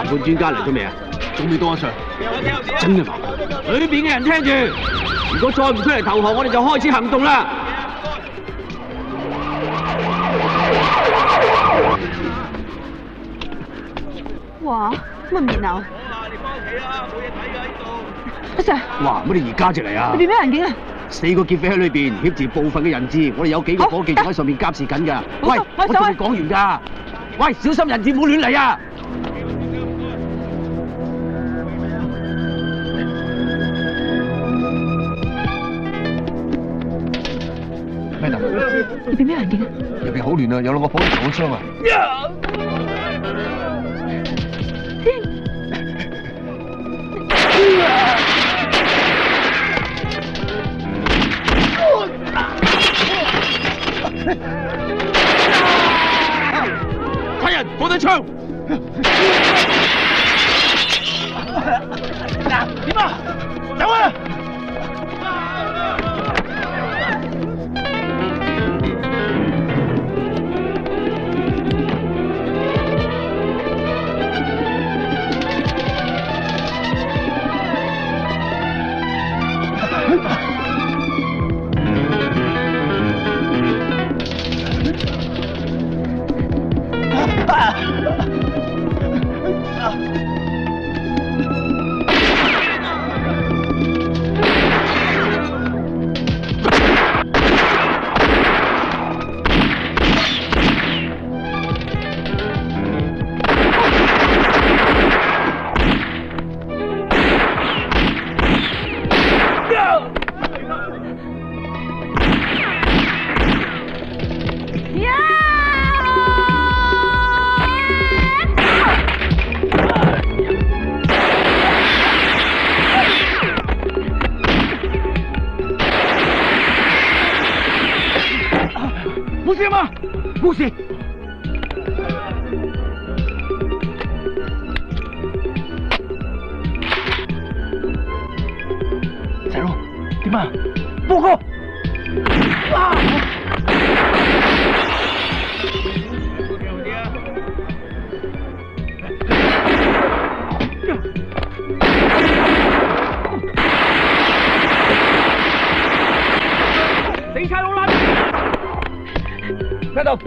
談判專家嚟咗未啊？仲未到啊，Sir。真嘅嘛？裏邊嘅人聽住，如果再唔出嚟投降，我哋就開始行動啦。哇，乜唔熱鬧？阿 Sir，哇！乜你而家就嚟啊？裏邊咩人境啊？4個劫匪喺裏邊挾持部分嘅人質，我哋有幾個伙計仲喺上面監視緊㗎。喂，我仲未講完㗎。喂，小心人質唔好亂嚟啊！咩頭？裏邊咩人境啊？入邊好亂啊，有2個伙計受咗傷啊！差人放低槍！點啊？走啊！冇事嘛？冇事。細佬，點啊？報告！死差佬啦！聽到。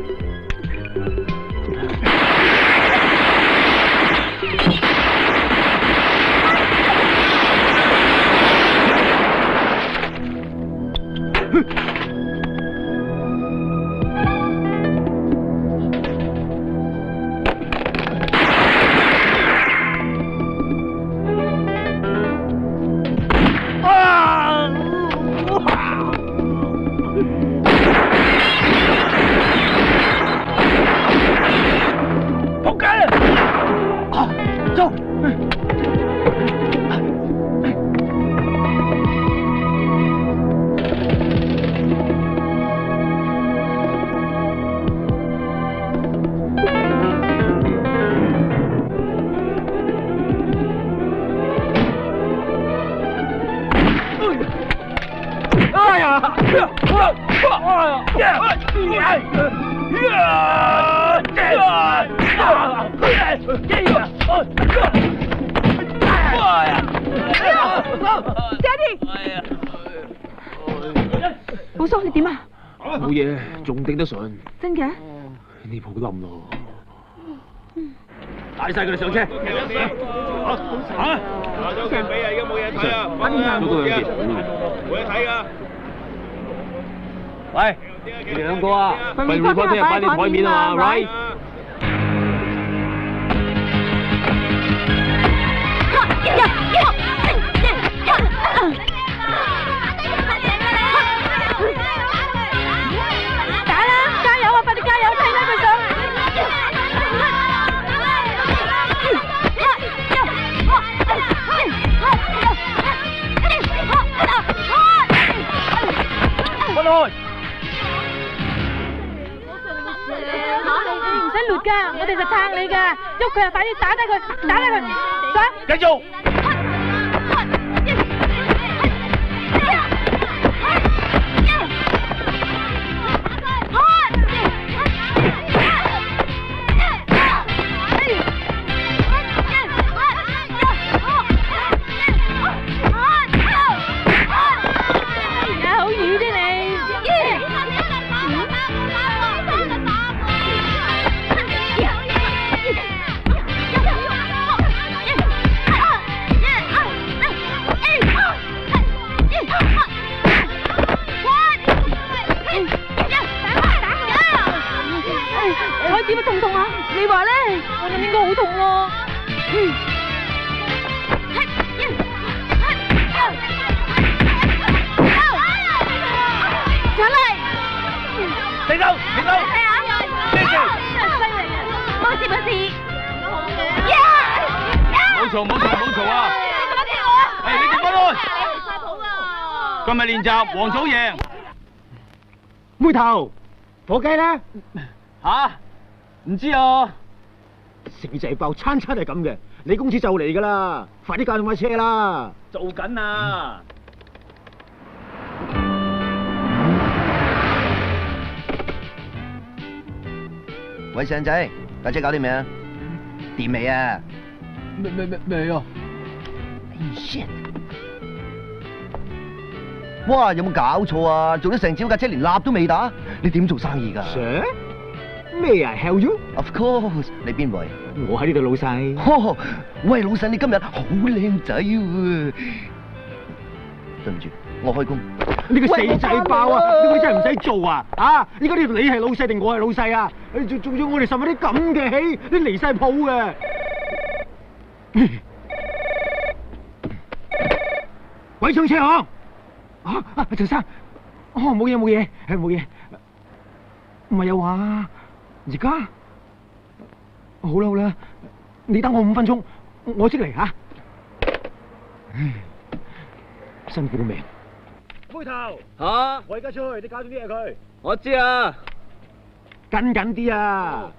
寶叔，你點啊？冇嘢，仲頂得順。真嘅？呢鋪冧咯。帶晒佢哋上車。嚇！咗鏡俾啊，而家冇嘢睇啊，都嗰兩件。冇嘢睇㗎。喂，你哋兩個啊，份 report 聽日擺你台面啊嘛 ，right？打啦！加油啊！快啲加油，睇啦佢上！分開！你唔使攣㗎，我哋就撐你㗎，喐佢啊！快啲打低佢，打低佢，上！繼續！該好痛咯。上嚟，停手，停手，犀利啊！冇事冇事。冇嘈冇嘈冇嘈啊！誒，你哋分開。今日練習，黃組贏。妹頭，火雞咧？吓？唔知啊。死仔爆，餐餐係咁嘅。你公司就嚟噶啦，快啲駕快車啦！做緊啊！喂，靚仔，架車搞掂未啊？掂未啊？未啊！shit！哇，有冇搞錯啊？做咗成朝架車連蠟都未打，你點做生意㗎 Sir？咩啊 ？Hell you？Of course，你邊位？我喺呢度老細。喂，老細，你今日好靚仔喎！對唔住，我開工。呢個死仔爆啊！呢個真係唔使做啊！啊！依家呢度你係老細定我係老細啊？仲要我哋受啲咁嘅氣，你離晒譜嘅。喂，上車行。陳生，冇嘢冇嘢，冇嘢。唔係有話，而家好啦好啦，你等我5分鐘，我即嚟嚇。辛苦命。妹頭吓？我而家出去，你搞掂啲嘢佢。我知啊。跟緊啲啊！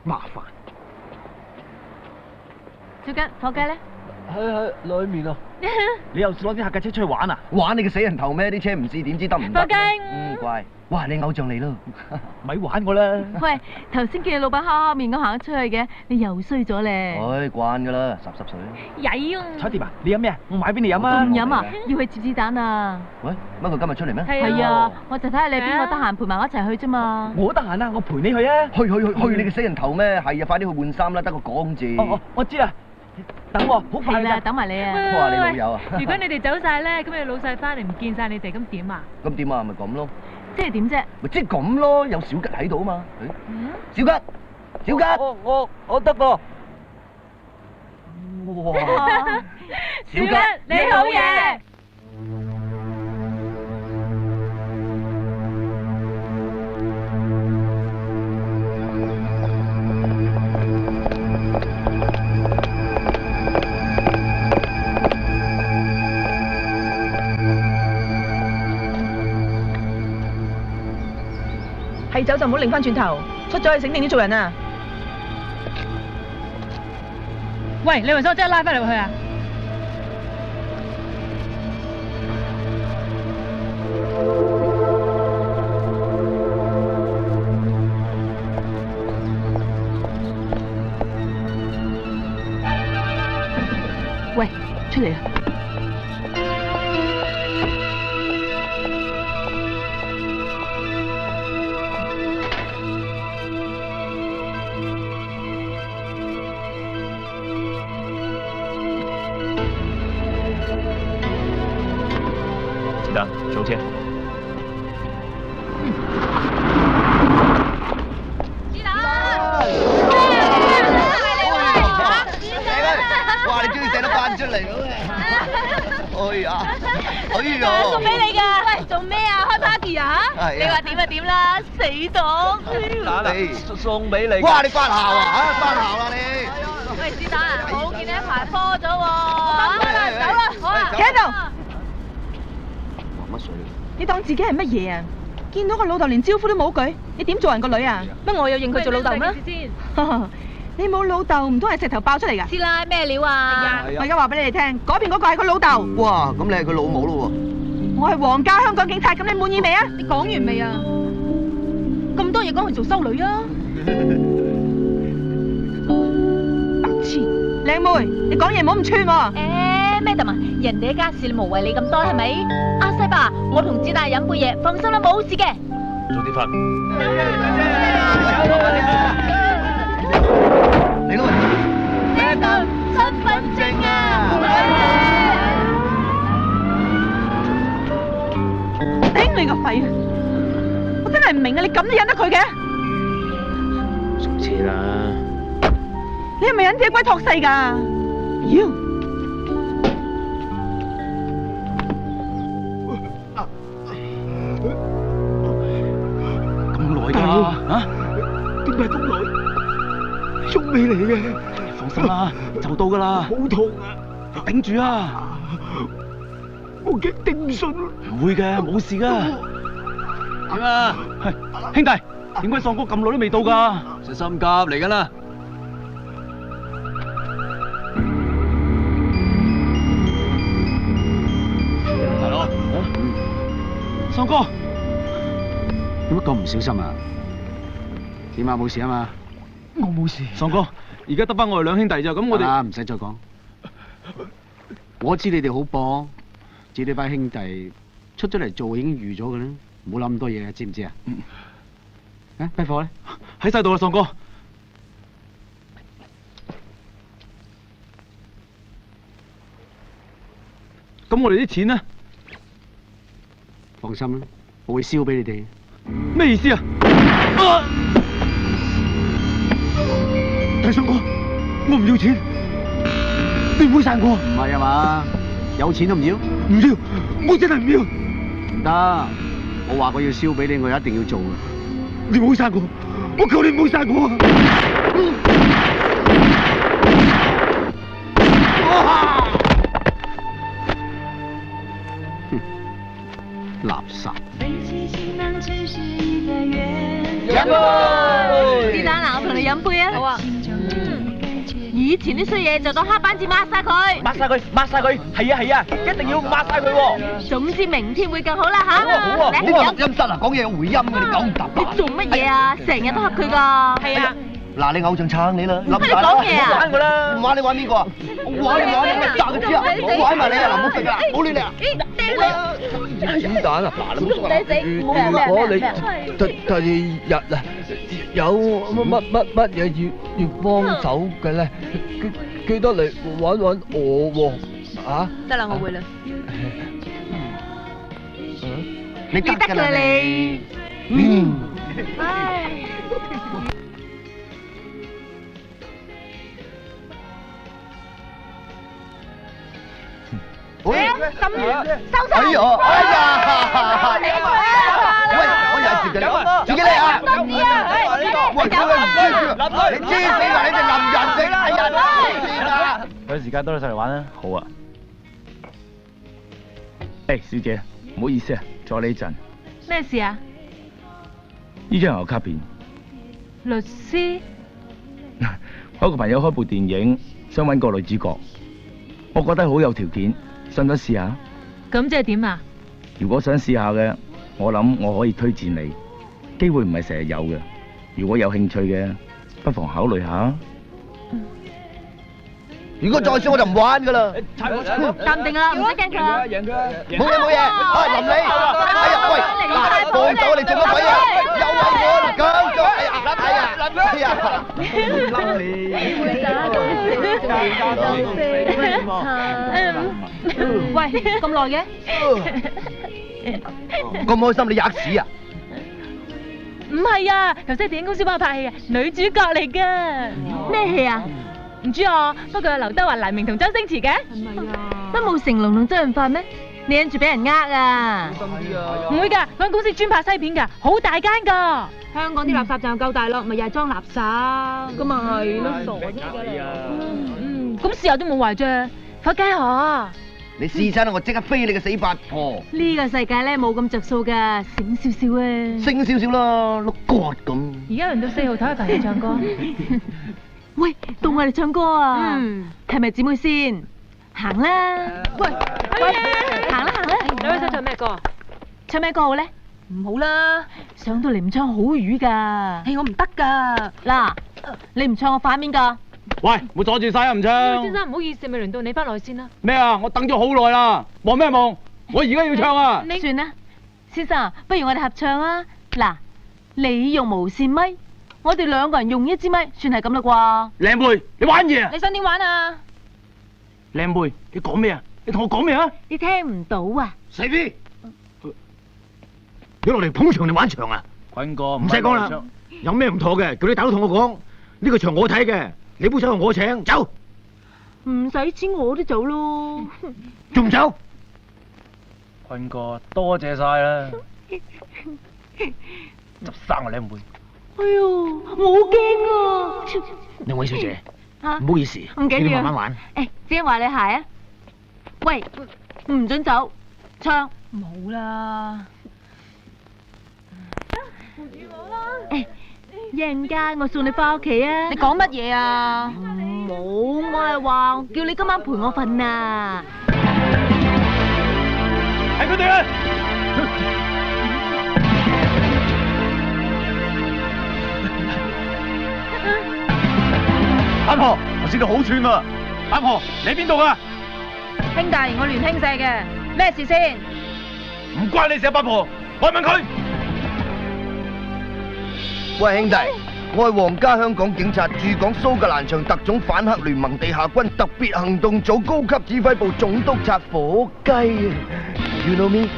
麻煩。小吉，火雞咧？喺裏面啊！你又攞啲客架車出去玩啊？玩你個死人頭咩？啲車唔試點知得唔得？火雞。乖。哇！你偶像嚟咯，咪玩我啦！喂，頭先見你老闆黑黑面咁行咗出去嘅，你又衰咗咧。唉，慣噶啦，濕水。曳啊！彩蝶啊，你飲咩啊？我買俾你飲啊！唔飲啊？要去接子彈啊！喂，乜佢今日出嚟咩？係啊，我就睇下你邊個得閒陪埋我一齊去啫嘛。我得閒啊，我陪你去啊！去你個死人頭咩？係啊，快啲去換衫啦，得個講字。我知啦。等我，好快啦，等埋你啊！哇，你老友啊！如果你哋走晒咧，咁你老細翻嚟唔見晒你哋，咁點啊？咁點啊？咪咁咯。即係點啫？咪即係咁咯，有小吉喺度啊嘛。小吉，小吉，我得噃。哇！小吉，你好嘢！係走就唔好擰翻轉頭，出咗去醒定啲做人啊！喂，你為咗我真係拉翻你去啊？喂，出嚟啊！上車。哇！你終於寫得翻出嚟咁嘅。哎呀！送俾你㗎。喂，做咩啊？開 party 啊？你話點就點啦，死黨。送俾你。哇！你發姣啊？發姣啦你！喂，子彈啊，我見你一排拖咗喎。走啦，好啊。企喺度。乜水？你當自己係乜嘢啊？見到個老豆連招呼都冇句，你點做人個女啊？乜我有認佢做老豆咩？你冇老豆，唔通係石頭爆出嚟㗎？師奶咩料啊？我而家話俾你哋聽，嗰邊嗰個係佢老豆。哇！咁你係佢老母咯喎？我係皇家香港警察，咁你滿意未啊？你講完未啊？咁多嘢講去做修女啊？白痴！靚妹，你講嘢唔好咁串喎。Madam 啊，人哋嘅家事你無謂理咁多係咪？阿西伯，我同子彈飲杯嘢，放心啦，冇事嘅。早啲瞓。嚟咯！Madam，身份證啊！頂你個肺啊！我真係唔明啊，你咁都忍得佢嘅？上車啦！你係咪忍者龜託世㗎？妖！咁耐㗎啊？點解咁耐？仲未嚟嘅？放心啦，就到㗎啦。好痛啊！頂住啊！我驚頂唔順。唔會嘅，冇事㗎。點啊？係兄弟，點解喪哥咁耐都未到㗎？食心夾嚟緊啦！大佬，喪哥，點解咁唔小心啊？點啊？冇事啊嘛？我冇事。喪哥，而家得翻我哋兩兄弟咋，咁我哋唔使再講。我知你哋好幫，自己班兄弟出咗嚟做已經預咗嘅啦，唔好諗咁多嘢，知唔知啊？啊，批貨咧？喺晒度啦，喪哥。咁我哋啲錢呢？放心啦，我會燒俾你哋。咩意思啊？大喪哥，我唔要錢，你唔會散我。唔係啊嘛，有錢都唔要？唔要，我真係唔要。唔得，我話過要燒俾你，我一定要做嘅。你唔好殺我，我求你唔好殺我啊！垃圾！飲杯！子彈嗱，我同你飲杯啊！好啊。以前啲衰嘢就當黑板字抹晒佢。抹晒佢，抹晒佢，係啊係啊，一定要抹晒佢喎。總之明天會更好啦吓。好啊，好啊，嚟錄音室啊，講嘢有回音嘅，你講答你做乜嘢啊？成日都恰佢噶。係啊。嗱，你偶像撐你啦，乜你講嘢啊？玩我啦，唔玩你玩邊個啊？我玩你玩你咪賺佢知啊！我玩埋你啊！嗱，唔好食啊！唔好亂嚟啊！子彈啊！嗱，你如果你第二日啊有乜嘢要幫手嘅咧，記得嚟揾我喎，啊！得啦，我會啦。你得㗎啦你。喂，收手！哎呀，喂，我又係自己嚟，自己嚟啊！喂，你知死啦！你哋林人定係人啊？有時間多啲上嚟玩啦。好啊。誒，小姐，唔好意思啊，阻你一陣。咩事啊？呢張牛卡片。律師？我有個朋友開部電影，想揾個女主角，我覺得好有條件。想唔想試下？咁即係點啊？如果想試下嘅，我諗我可以推薦你，機會唔係成日有嘅。如果有興趣嘅，不妨考慮下。如果再輸我就唔玩噶啦。淡定啊，唔使驚佢啊。冇嘢冇嘢，啊林你，哎呀喂，嗱放手你做乜鬼啊？又係我搞咗，哎呀喂，咁耐嘅？咁開心你吔屎啊？唔係啊，頭先電影公司幫我拍戲啊，女主角嚟噶。咩戲啊？唔知啊，不過有劉德華、黎明同周星馳嘅。係咪啊？乜冇成龍同周潤發咩？你忍住俾人呃啊！唔會㗎，嗰間公司專拍西片㗎，好大間㗎。香港啲垃圾站夠大咯，咪又係裝垃圾。咁咪係咯，傻啫㗎你。咁豉油都冇壞啫，火雞河。你試親我即刻飛你個死八婆！呢個世界咧冇咁着數㗎，醒少少啊！升少少啦，碌角咁。而家輪到4號台嘅朋友唱歌。喂，到我哋唱歌啊！係咪姊妹先？行啦！喂，行啦行啦！你位想唱咩歌？唱咩歌好咧？唔好啦，上到嚟唔唱好魚㗎。係我唔得㗎。嗱，你唔唱我反面㗎。喂，唔好阻住晒啊！唔唱。先生唔好意思，咪輪到你翻來先啦。咩啊？我等咗好耐啦，望咩望？我而家要唱啊！算啦，先生，不如我哋合唱啊！嗱，你用無線咪，我哋兩個人用一支咪，算係咁啦啩？靚妹，你玩嘢啊？你想點玩啊？靚妹，你講咩啊？你同我講咩啊？你聽唔到啊？細 B，你落嚟捧場定玩場啊？坤哥，唔使講啦，有咩唔妥嘅，叫你大佬同我講，呢個場我睇嘅，你杯酒我請，走。唔使錢我都走咯。仲唔走？坤哥，多謝晒啦。執生啊，靚妹。哎呦，我好驚啊！兩位小姐，嚇唔好意思，唔緊要，你慢慢玩。誒，只係話你鞋啊。喂，唔准走，唱。冇啦。扶住我啦！誒，一陣間我送你翻屋企啊。你講乜嘢啊？冇，我係話叫你今晚陪我瞓啊。係佢哋啊！八婆，我知道好串啊！八婆，你邊度噶？兄弟，我聯興社嘅，咩事先？唔關你事啊，八婆，我問佢。喂，兄弟，我係皇家香港警察駐港蘇格蘭場特種反黑聯盟地下軍特別行動組高級指揮部總督察火雞啊 ！You know me？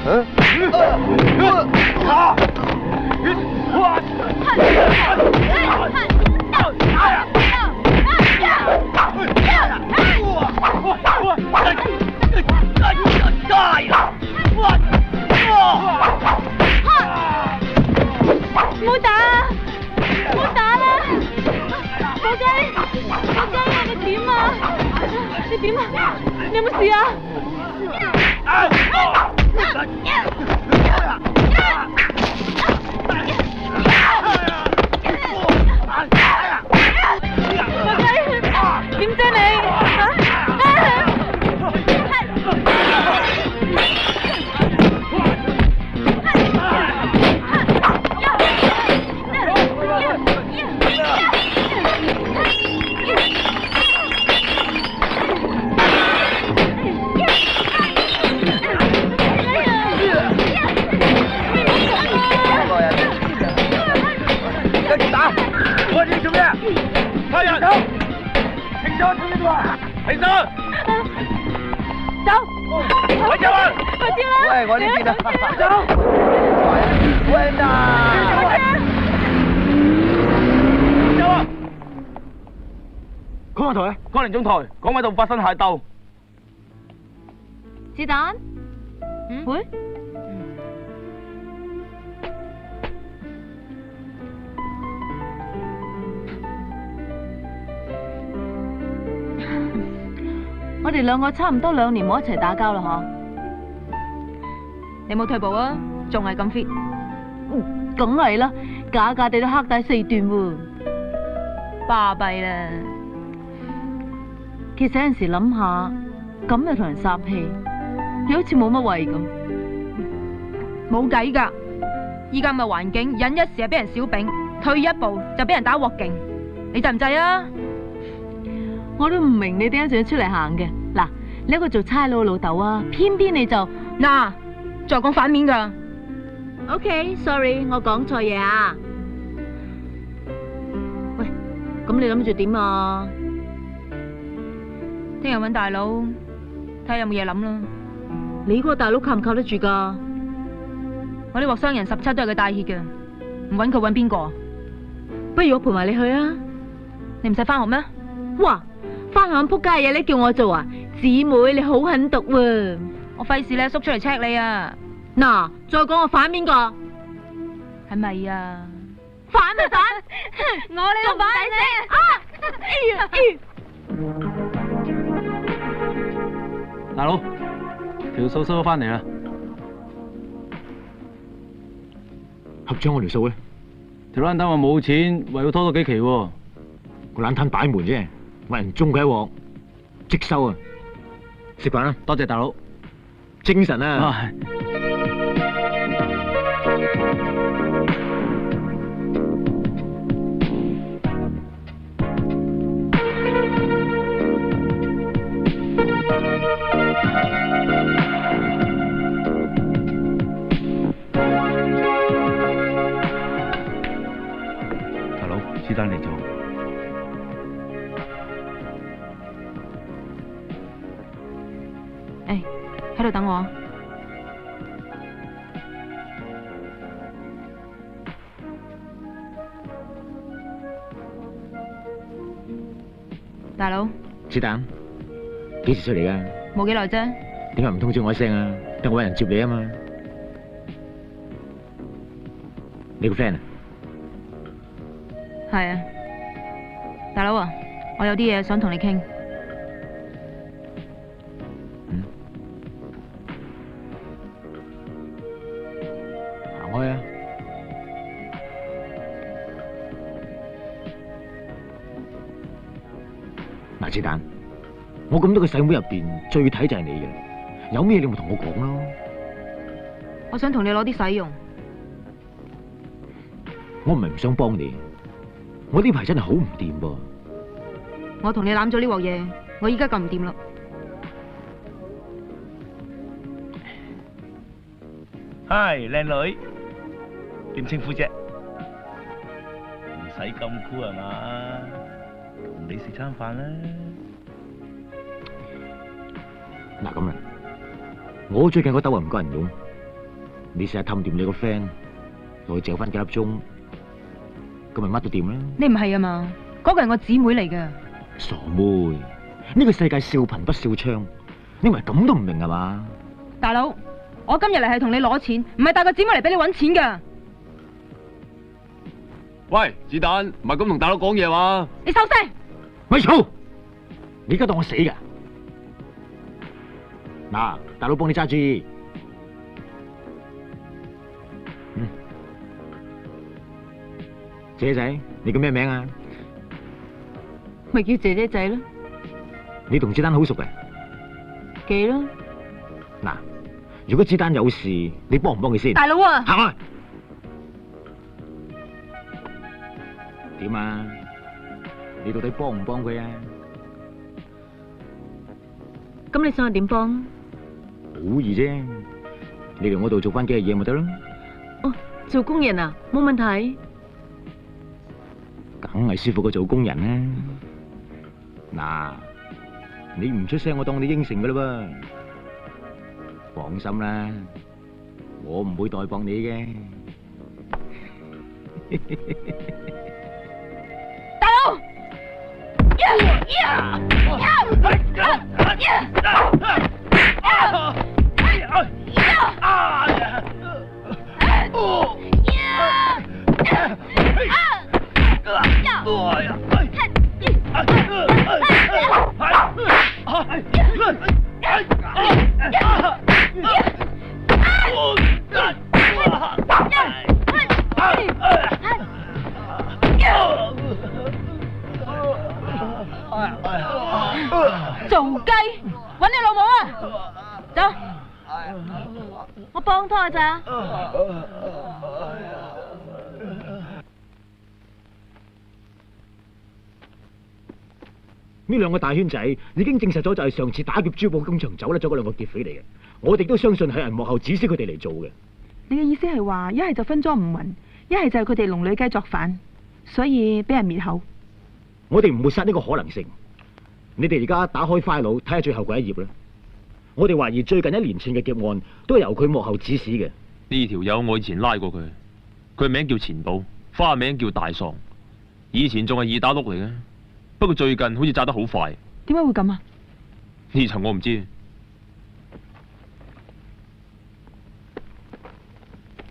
唔好打啊！唔好打啦！火雞，你點啊？你點啊？你有冇事啊？火雞，點啫你？喂，我呢邊啊！走！喂啊！走啊！港台啊，江寧總台，港位度發生械鬥。子彈？會？我哋兩個差唔多2年冇一齊打交啦，嗬？你冇退步啊？仲係咁 fit？梗係啦，假假地都黑帶4段喎，巴閉啦！其實有陣時諗下，咁又同人霎氣，又好似冇乜謂咁。冇計㗎，依家咪環境，忍一時係俾人小丙，退一步就俾人打鑊勁，你制唔制啊？我都唔明你點解仲要出嚟行嘅。嗱，你一個做差佬嘅老豆啊，偏偏你就嗱，再講反面㗎。OK，sorry，我講錯嘢啊。喂，咁你諗住點啊？聽日揾大佬，睇下有冇嘢諗啦。你嗰個大佬靠唔靠得住㗎？我呢鑊傷人17都係佢帶挈嘅，唔揾佢揾邊個？不如我陪埋你去啊！你唔使翻學咩？哇！翻學咁仆街嘢你叫我做啊？姊妹你好狠毒喎！我費事咧，叔出嚟 check 你啊！嗱，再講我反邊個？係咪啊？反咪反，我你都反你啊！大佬，條數收咗翻嚟啦。合張我條數咧？條爛攤話冇錢，話要拖多幾期喎。個爛攤擺門啫，揾人中佢一鑊，即收啊！食飯啦，多謝大佬，精神啊！大佬，子彈嚟咗。喺度等我。大佬，子彈，幾時出嚟㗎？冇幾耐啫。點解唔通知我一聲啊？等我搵人接你啊嘛。你個 friend 啊？係啊，大佬啊，我有啲嘢想同你傾。行開啊！嗱，子彈，我咁多個細妹入邊最睇就係你嘅，有咩你咪同我講咯。我想同你攞啲使用。我唔係唔想幫你，我呢排真係好唔掂噃。我同你攬咗呢鑊嘢，我依家咁唔掂啦。嗨，靚女，點稱呼啫？唔使咁酷係嘛？同你食餐飯啦。嗱咁啦，我最近個兜啊唔夠人用，你成日氹掂你個 friend， 落去嚼翻幾粒鐘，咁咪乜都掂啦。你唔係啊嘛？嗰個係我姊妹嚟㗎。傻妹，呢個世界笑貧不笑娼，你咪咁都唔明係嘛？大佬，我今日嚟係同你攞錢，唔係帶個姊妹嚟俾你搵錢㗎。喂，子彈，唔係咁同大佬講嘢嘛？你收聲！咪嘈！你而家當我死㗎？嗱，大佬幫你揸主意。姐仔，你叫咩名啊？咪叫姐姐仔咯。你同子彈好熟嘅？幾咯？嗱，如果子彈有事，你幫唔幫佢先？大佬啊！行開！點啊？你到底幫唔幫佢啊？咁你想我點幫？好易啫，你嚟我度做翻幾日嘢咪得咯。哦，做工人啊，冇問題。梗係舒服過做工人啦。嗱，你唔出聲，我當你應承噶啦噃。放心啦，我唔會代幫你嘅。大佬！做雞，搵你老母啊！走，我幫拖咋？呢兩個大圈仔已經證實咗，就係上次打劫珠寶工場走甩咗嗰兩個劫匪嚟嘅。我哋都相信係人幕後指使佢哋嚟做嘅。你嘅意思係話，一係就分贓唔勻，一係就係佢哋龍女雞作反，所以俾人滅口。我哋唔抹殺呢個可能性。你哋而家打開 file 睇下最後嗰一頁啦。我哋懷疑最近一連串嘅劫案都係由佢幕後指使嘅。呢條友我以前拉過佢，佢名叫錢寶，花名叫大喪，以前仲係二打六嚟嘅，不過最近好似炸得好快。點解會咁啊？呢層我唔知。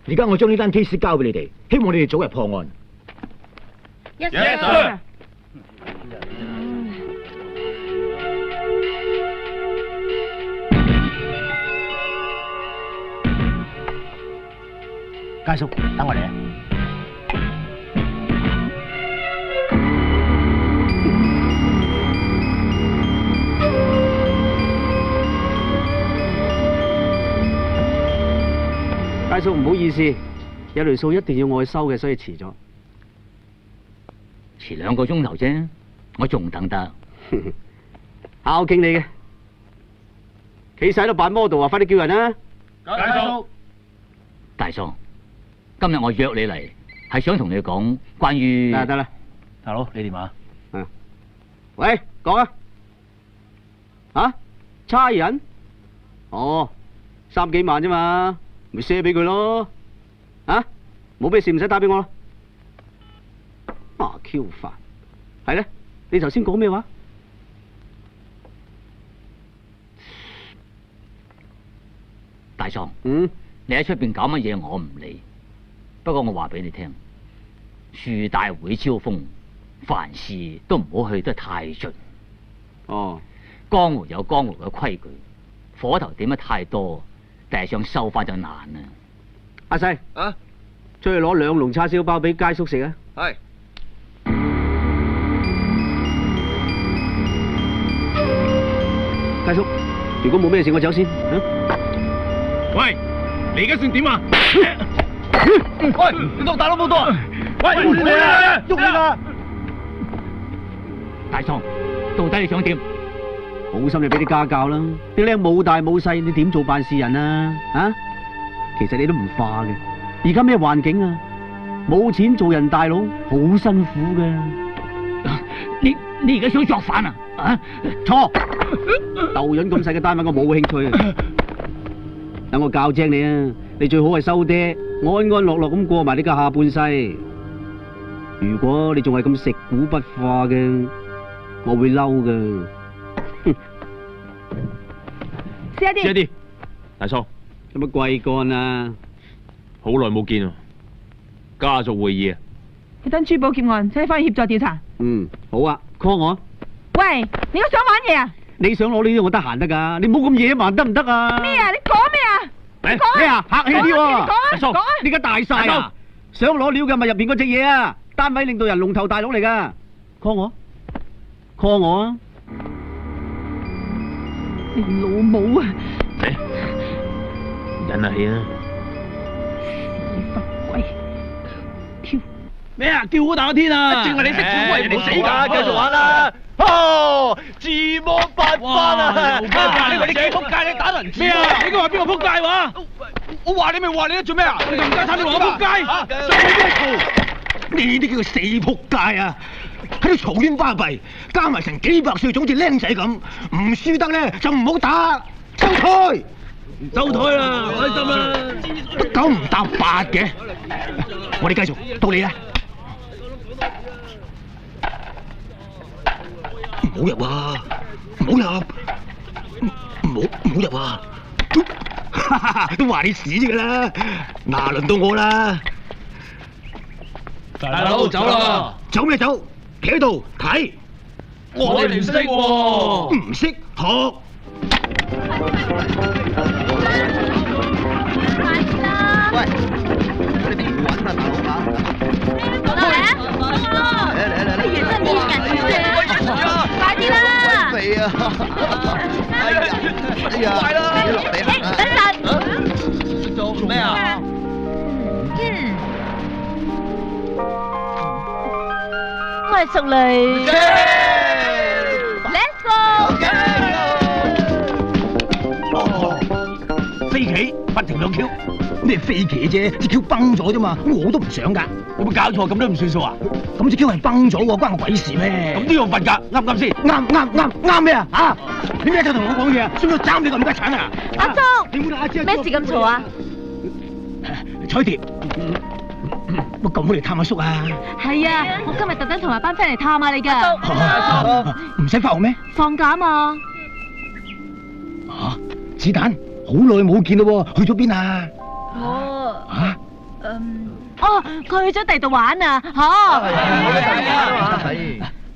而家我將呢單 case 交俾你哋，希望你哋早日破案。Yes sir。家叔，等我嚟啊！佳叔唔好意思，有條數一定要我去收嘅，所以遲咗。遲2個鐘頭啫，我仲等得。孝敬你嘅，企晒喺度扮 model 啊！快啲叫人啦！佳叔，大叔，今日我約你嚟，係想同你講關於。得啦，大佬，你電話？喂，講啊！吓？差人？哦，3幾萬啫嘛，咪賒俾佢咯。啊？冇咩事唔使打俾我啦。Q 煩。係咧，你頭先講咩話？大喪，嗯，你喺出邊搞乜嘢我唔理，不過我話俾你聽，樹大會招風，凡事都唔好去得太盡。哦，江湖有江湖嘅規矩，火頭點得太多，第日想收翻就難啦。阿細啊，出去攞2籠叉燒包俾街叔食啊！係。街叔，如果冇咩事，我走先。喂，你而家算點啊？喂，你當大佬冇多啊？喂，喐你啦！大喪，到底你想點？好心你俾啲家教啦，啲僆冇大冇細，你點做辦事人啊？啊，其實你都唔化嘅。而家咩環境啊？冇錢做人大佬，好辛苦嘅。你而家想作反啊？啊，錯！豆潤咁細嘅單位，我冇興趣啊。等我教精你啊！你最好係收爹，安安樂樂咁過埋呢個下半世。如果你仲係咁食古不化嘅，我會嬲㗎。試下啲。大叔，有乜貴幹啊？好耐冇見啊！家族會議啊！你等珠寶劫案，請你翻去協助調查。嗯，好啊 ，call 我。喂，你都想玩嘢啊？你想攞呢啲我得閒得㗎，你唔好咁野蠻得唔得啊？咩啊？你講咩啊？你講咩啊？客氣啲喎。大叔，你而家大晒啊！想攞料嘅咪入邊嗰隻嘢啊！單位領導人龍頭大佬嚟㗎，call 我，call 我啊！你老母啊！忍下氣啊！屎忽鬼！跳咩啊？叫好大個天啊！淨係你識跳，人哋死㗎，繼續玩啦！哦，自摸八番啊！你話你幾仆街？你打人咩啊？你應該話邊個仆街話？我話你咪話你啦，做咩啊？你咁家產，你話我仆街？呢啲叫做死仆街啊！喺度嘈喧巴閉，加埋成幾百歲，總似僆仔咁，唔輸得咧就唔好打，收台！收台啦，開心啦！都9唔搭8嘅，我哋繼續，到你啦！唔好入啊！唔好入！唔好入啊！都話你屎㗎啦！嗱，輪到我啦！大佬走啦！走咩走？企喺度睇。我哋唔識喎。唔識學。喂，你哋唔揾啊，大佬啊！嚟啊！哎呀，真係面人嘅，快啲啦！肥啊！哎呀，快啦！你落地行啊！等陣。做咩啊？我係淑女。Let's go！飛棋不停兩 Q，咩飛棋啫？隻 Q 崩咗啫嘛，我都唔想㗎。有冇搞錯？咁都唔算數啊？咁隻 Q 係崩咗喎，關我鬼事咩？咁都要罰㗎，啱唔啱先？啱咩啊？嚇！你咩就同我講嘢啊？需唔需要斬你個唔得鏟啊？阿叔，咩事咁嘈啊？彩蝶，乜咁好嚟探阿叔啊？係啊，我今日特登同埋班 friend 嚟探下你㗎。唔使返學咩？放假嘛。嚇！子彈，好耐冇見咯喎，去咗邊啊？嚇！佢去咗第度玩啊！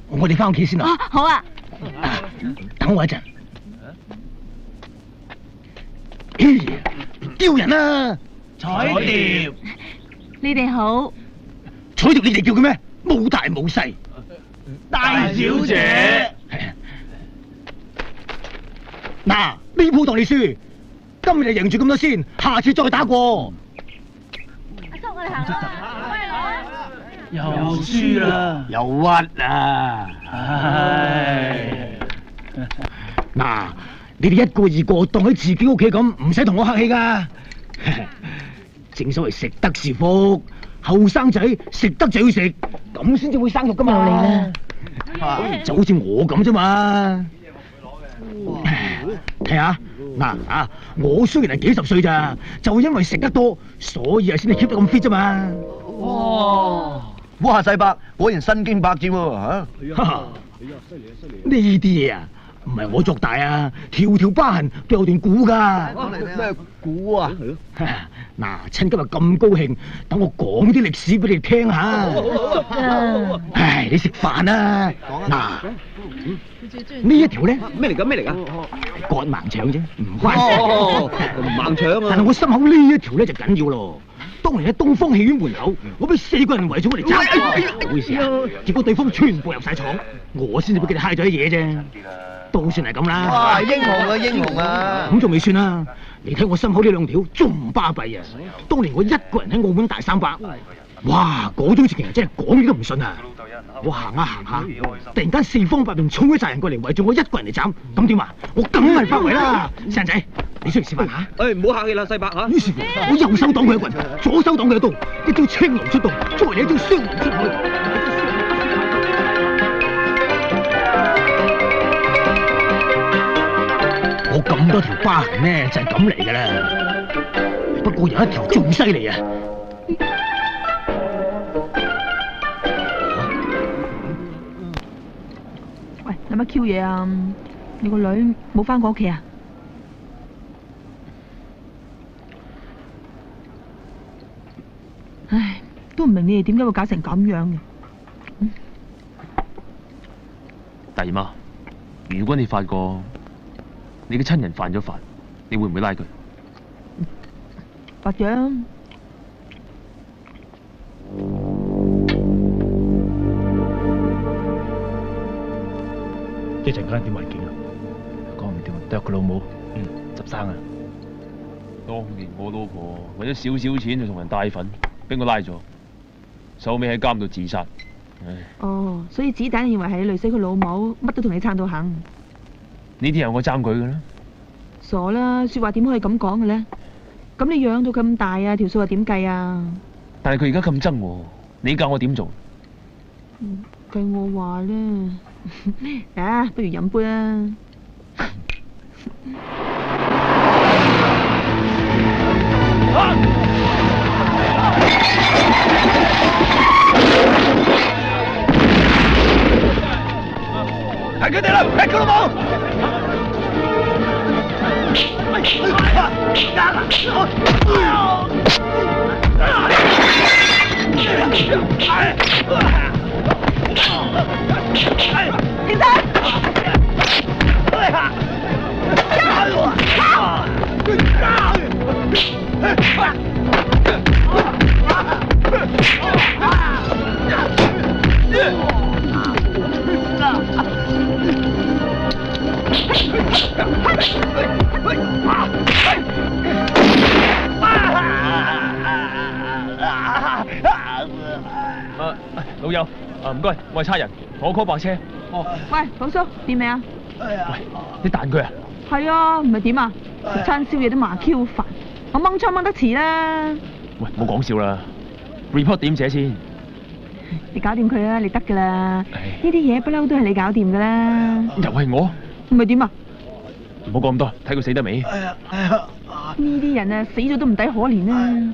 我哋返屋企先啊！好啊。等我一陣。丟人啊！彩蝶，你哋好。彩蝶你哋叫佢咩？冇大冇細。大小姐。嗱，呢鋪當你輸，今日就贏住咁多先，下次再打過。阿叔，我哋行啦。又輸啦，又屈啊！唉。嗱，你哋一個二個當喺自己屋企咁，唔使同我客氣噶。正所謂食得是福，後生仔食得就要食，咁先至會生育噶嘛。到你啦，就好似我咁啫嘛。睇下嗱啊，我雖然係幾十歲咋，就因為食得多，所以啊先至 keep 得咁 fit 啫嘛。哇，細伯果然身經百戰喎嚇！呢啲嘢啊，唔係我作大啊，條條疤痕都有段古噶。咩古啊？嗱，趁今日咁高興，等我講啲歷史俾你聽下。叔啊！唉，你食飯啊？嗱，呢一條咧咩嚟㗎？咩嚟㗎？割盲腸啫，唔關事。盲腸啊！但係我心口呢一條咧就緊要咯。當年喺東方戲院門口，我俾4個人圍住我嚟爭，唔好意思啊。結果對方全部入晒廠，我先至俾佢哋揩咗啲嘢啫。都算係咁啦。哇，英雄啊，英雄啊！咁仲未算啦，你睇我心口呢2條仲巴閉啊！當年我一個人喺澳門大三巴，哇，嗰種情形真係講你都唔信啊！我行下行下，突然間4方8面衝一紮人過嚟圍住我一個人嚟斬，咁點啊？我梗係發圍啦！細仔，你出嚟示範下。唔好客氣啦，細伯嚇。於是乎，我右手擋佢一棍，左手擋佢一刀，一招青龍出洞，再嚟一招雙龍出海。我咁多條疤痕呢，就係咁嚟噶啦。不過有一條仲犀利啊！喂，有乜 Q 嘢啊？你個女冇翻過屋企啊？唉，都唔明你哋點解會搞成咁樣嘅。大姨媽，如果你發覺你嘅親人犯咗法，你會唔會拉佢？或者一陣間點環境啊？講唔掂，剁佢老母，執生啊！當年我老婆為咗少少錢就同人帶粉，俾我拉咗，收尾喺監度自殺。唉，哦，所以子彈認為係你累死佢老母，乜都同你撐到肯。呢啲係我爭佢噶啦。傻啦，說話點可以咁講嘅咧？咁你養到咁大啊，條數又點計啊？但係佢而家咁憎我，你教我點做？計我話咧，啊，不如飲杯啊！係佢哋啦，係佢老母！老友，唔該，我係差人，同我 call 白車。哦，喂，講叔，掂未啊？喂，你彈佢啊？係啊，唔係點啊？食餐宵夜都麻 Q 煩，我掹槍掹得遲啦。喂，冇講笑啦 ，report 點寫先？你搞掂佢啦，你得噶啦。呢啲嘢不嬲都係你搞掂噶啦。又係我？唔係點啊？唔好講咁多，睇佢死得未？呢啲人啊，死咗都唔抵可憐啦。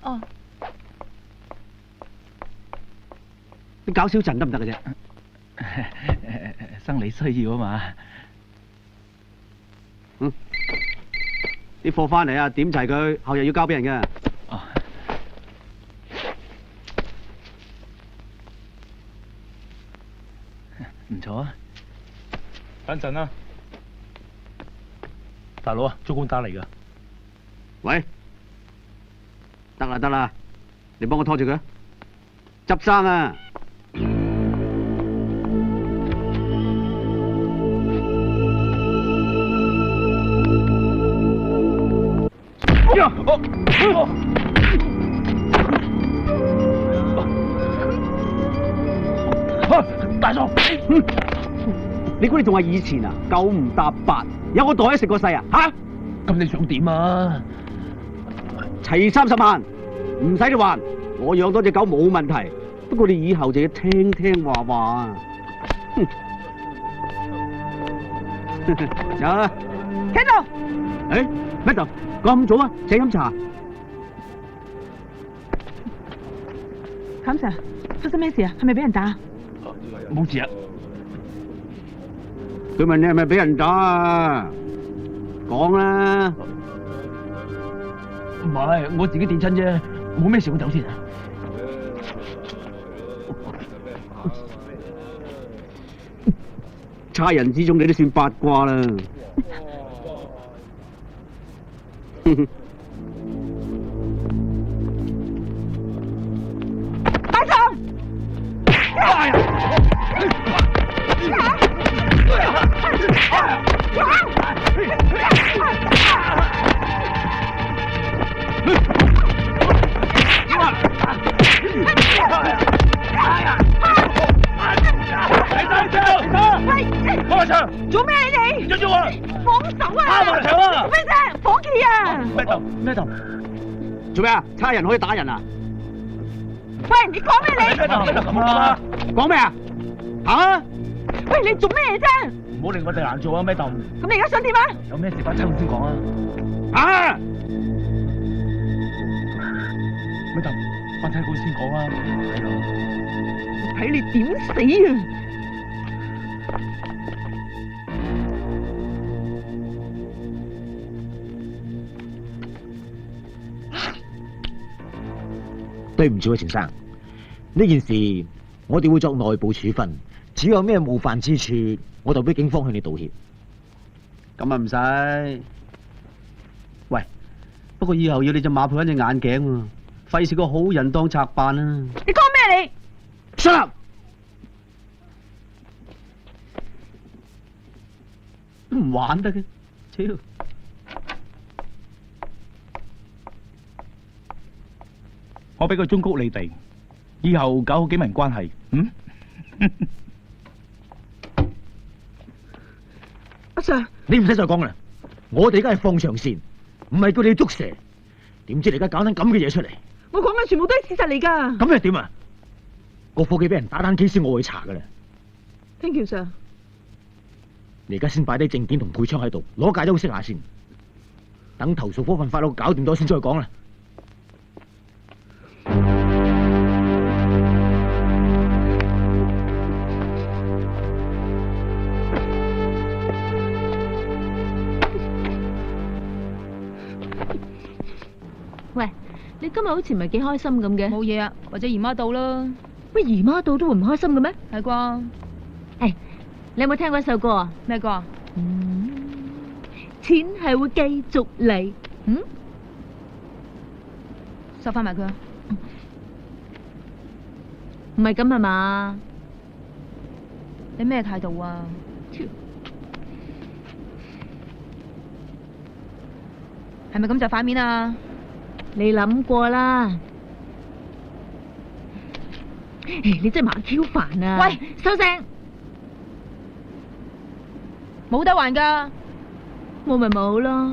哦，你搞少陣得唔得嘅啫？生理需要啊嘛。啲貨翻嚟啊，點齊佢，後日要交俾人嘅。哦，唔錯啊。等陣啦，大佬啊，租官打嚟㗎。喂，得啦得啦，你幫我拖住佢，執生啊！大嫂，你估你仲係以前啊？九唔搭八，有個袋食過世啊？吓？咁你想點啊？齊30萬，唔使你還，我養多隻狗冇問題。不過你以後就要聽聽話話。有啊。企度。誒，乜度？咁早啊？請飲茶。冚 Sir，發生咩事啊？係咪俾人打？冇事啊。佢問你係咪俾人打啊？講啦。唔係，我自己跌親啫，冇咩事，我走先啊。差人之中，你都算八卦啦。大嫂！放下槍！做咩你哋？跟住我！放手啊！打埋牆啊！咩啫？伙計啊！咩頭？咩頭？做咩啊？差人可以打人啊？喂，你講咩你？咩頭？咩頭咁啊？講咩啊？行啊！喂，你做咩啫？唔好令我哋難做啊！咩頭？咁你而家想點啊？有咩事翻親先講啊！啊！咩頭？翻親高先講啊！係咯。睇你點死啊！對唔住啊，程生，呢件事我哋會作內部處分，只要有咩冒犯之處，我就俾警方向你道歉。咁啊唔使。喂，不過以後要你隻馬配翻隻眼鏡喎，費事個好人當賊辦啊！你講咩你？Shut up！都唔玩得嘅，超！我俾個忠告你哋，以後搞好警民關係。嗯？阿 Sir，你唔使再講啦，我哋而家係放長線，唔係叫你捉蛇。點知你而家搞緊咁嘅嘢出嚟？我講嘅全部都係事實嚟㗎。咁又點啊？個伙計俾人打單 case，我會查㗎啦。Thank you, Sir。你而家先擺低證件同配槍喺度，攞假休息下先。等投訴科份法佬搞掂咗先再講啦。喂，你今日好似唔係幾開心咁嘅。冇嘢啊，或者姨媽到啦。乜姨媽到都會唔開心嘅咩？係啩？誒，你有冇聽過一首歌啊？咩歌啊？錢係會繼續嚟。收翻埋佢啊！唔係咁係嘛？你咩態度啊？係咪咁就反面啊？你諗過啦。你真係麻 Q 煩啊！喂，收聲！冇得還㗎。冇咪冇咯。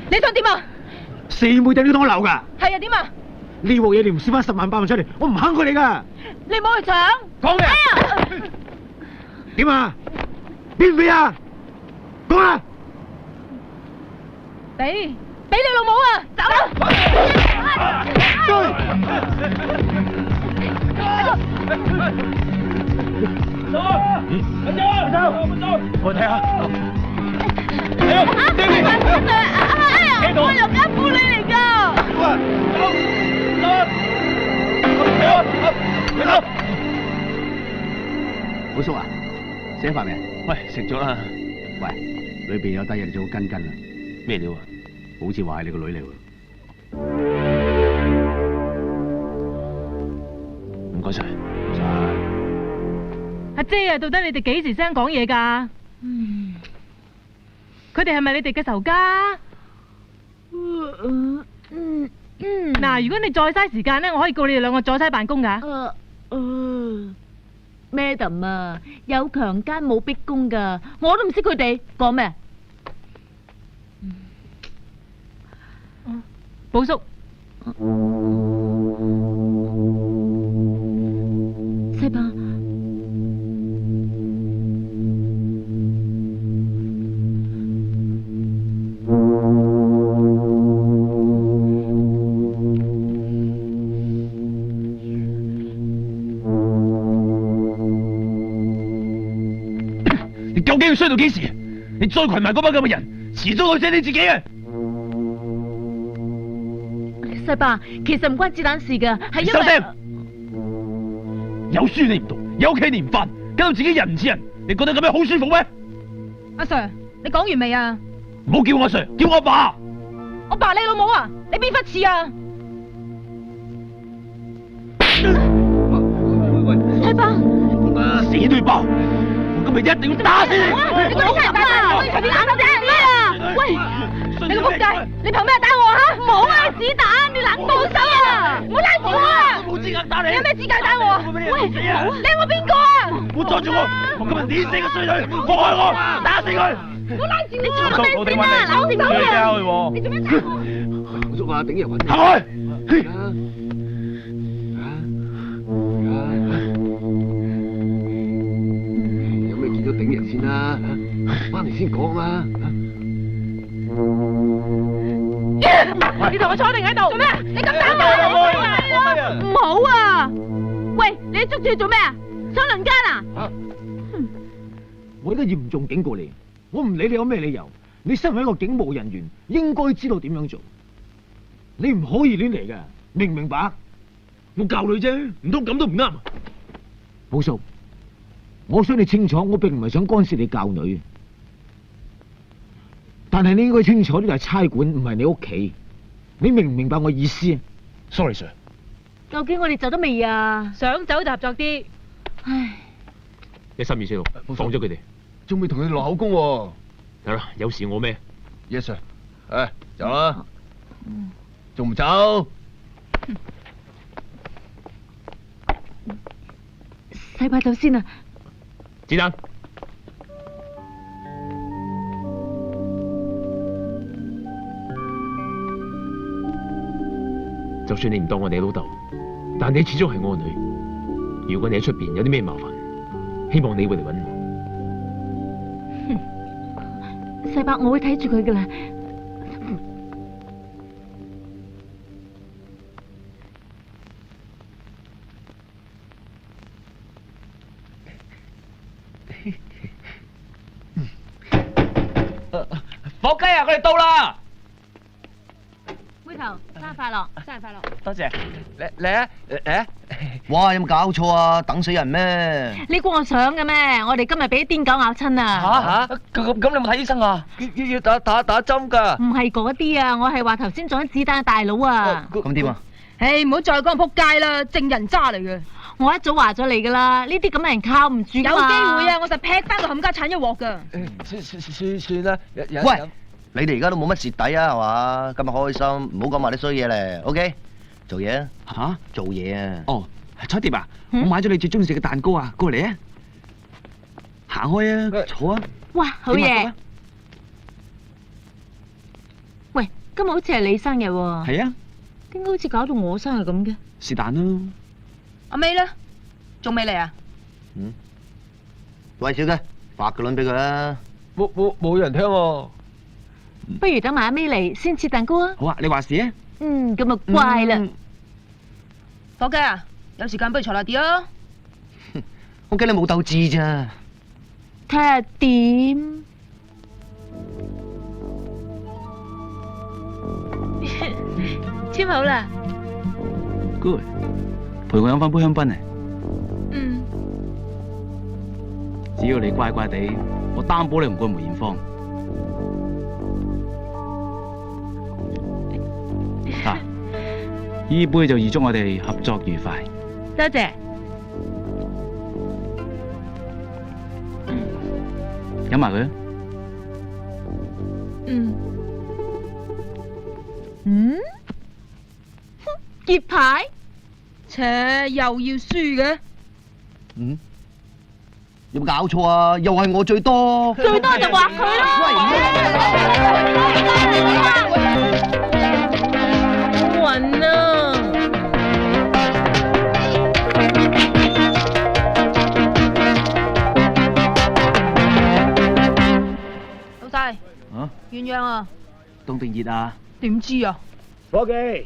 你想點啊？四妹掟你當流㗎。係啊，點啊？呢鑊嘢你唔輸翻10萬8萬出嚟，我唔肯佢你㗎。你唔好去搶。講咩？點啊？邊唔俾啊？講啊！俾你老母啊！走啦！我睇下。我係家婦女嚟㗎。好叔啊，食飯未？喂，食咗啦。喂，裏邊有低嘢，你最好跟啦。咩料啊？好似話係你個女嚟喎。阿姐啊，到底你哋幾時先講嘢㗎？佢哋係咪你哋嘅仇家？嗱，如果你再嘥時間咧，我可以告你哋兩個阻差辦公㗎。Madam 啊，有強姦冇逼供㗎，我都唔識佢哋講咩。寶叔，西巴，你究竟要衰到幾時？你再群埋嗰班咁嘅人，遲早會死你自己嘅。西巴，其實唔關子彈事㗎，係因為收聲！有書你唔讀，有屋企你唔返，搞到自己人唔似人，你覺得咁樣好舒服咩？阿 Sir，你講完未啊？唔好叫我阿 Sir，叫我阿爸。我爸你老母啊！你邊忽似啊？西巴，死都要爆！我今日一定要打死你！你個死人啊！你打我啫咩啊？喂！你個仆街！你憑咩打我吓？冇啊！子彈！你冷暴手啊！唔好拉住我啊！我冇資格打你！你有咩資格打我啊？喂！你係我邊個啊？唔好阻住我！我今日碾死個衰女！放開我！打死佢！唔好拉住你！坐我地先啊！嗱，我哋走啊！你做咩打我？寶叔啊，頂人揾行開！有咩見到頂人先啦？翻嚟先講啊！你同我坐定喺度做咩？你咁打我？唔好啊！喂，你捉住佢做咩啊？想輪奸啊？我而家嚴重警告你，我唔理你有咩理由，你身為一個警務人員，應該知道點樣做。你唔可以亂嚟㗎，明唔明白？我教你啫，唔通咁都唔啱？寶叔，我想你清楚，我並唔係想干涉你教女，但係你應該清楚呢度係差館，唔係你屋企。你明唔明白我意思啊 ？Sorry Sir。究竟我哋走得未啊？想走就合作啲。唉，1326，放咗佢哋。仲未同佢哋落口供喎。得啦，有事我孭。 Yes Sir。誒，走啦。仲唔走？西巴走先啊！子彈。就算你唔當我哋老豆，但你始終係我個女。如果你喺出邊有啲咩麻煩，希望你會嚟揾我。西巴，我會睇住佢噶啦。火雞啊，佢哋到啦！妹頭，生日快樂，生日快樂！多謝。嚟啊！嚟！哇，有冇搞錯啊？等死人咩？你估我想嘅咩？我哋今日俾癲狗咬親啊！咁你有冇睇醫生啊？要打針㗎。唔係嗰啲啊，我係話頭先撞咗子彈嘅大佬啊！咁點啊？唉，唔好再講仆街啦，正人渣嚟嘅。我一早話咗你噶啦，呢啲咁嘅人靠唔住㗎嘛。有機會啊，我就劈翻個冚家鏟一鑊㗎。算啦。喂，你哋而家都冇乜蝕底啊，係嘛？今日開心，唔好講埋啲衰嘢咧。OK， 做嘢啊！吓？做嘢啊！哦，彩蝶啊，我買咗你最中意食嘅蛋糕啊，過嚟啊！行開啊，坐啊！哇，好嘢！喂，今日好似係你生日喎。係啊。點解好似搞到我生日咁嘅？是但咯。阿 May 咧，仲未嚟啊？喂，小雞，發個輪俾佢啦。冇人聽喎。不如等埋阿 May 嚟先切蛋糕啊！好啊，你話事啊？咁啊乖啦。火雞啊，有時間不如坐耐啲啊！我驚你冇鬥志咋。睇下點？簽好啦。Good， 陪我飲翻杯香檳啊！只要你乖乖地，我擔保你唔過梅艷芳。嗱，呢杯就預祝我哋合作愉快。多謝。飲埋佢。劫牌，切又要輸嘅，有冇搞錯啊？又係我最多，最多就話佢啦。暈啊！老細，鴛鴦啊，凍定熱啊？點知啊？伙計，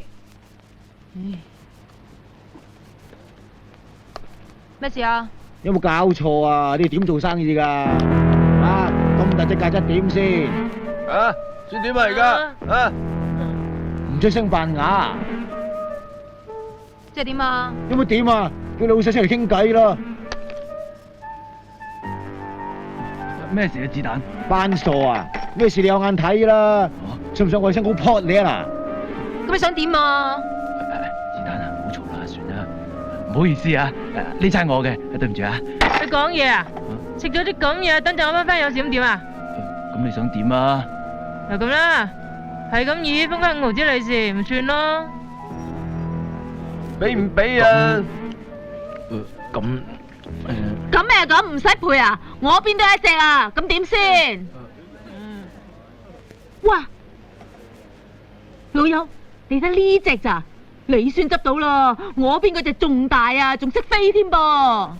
咩事啊？有冇搞錯啊？你點做生意㗎？啊，咁大隻曱甴點先？啊，算點啊而家？啊，唔出聲扮啞，即係點啊？有冇點啊？叫老細出嚟傾偈啦！咩事啊？子彈？班傻啊！咩事你有眼睇啦？信唔信我起身好撲你啊嗱！咁你想點啊？子彈啊，唔好嘈啦，算啦。唔好意思啊，呢餐我嘅，對唔住啊。你講嘢啊？食咗啲咁嘢，等陣我翻有事咁點啊？咁你想點啊？就咁啦，係咁以封翻5毫子利是，唔算咯。俾唔俾啊？咁咁咩咁唔使賠啊？我邊都有一隻啊，咁點先？哇，老友，你睇呢隻咋？你算執到啦，我邊嗰隻仲大啊，仲識飛添噃。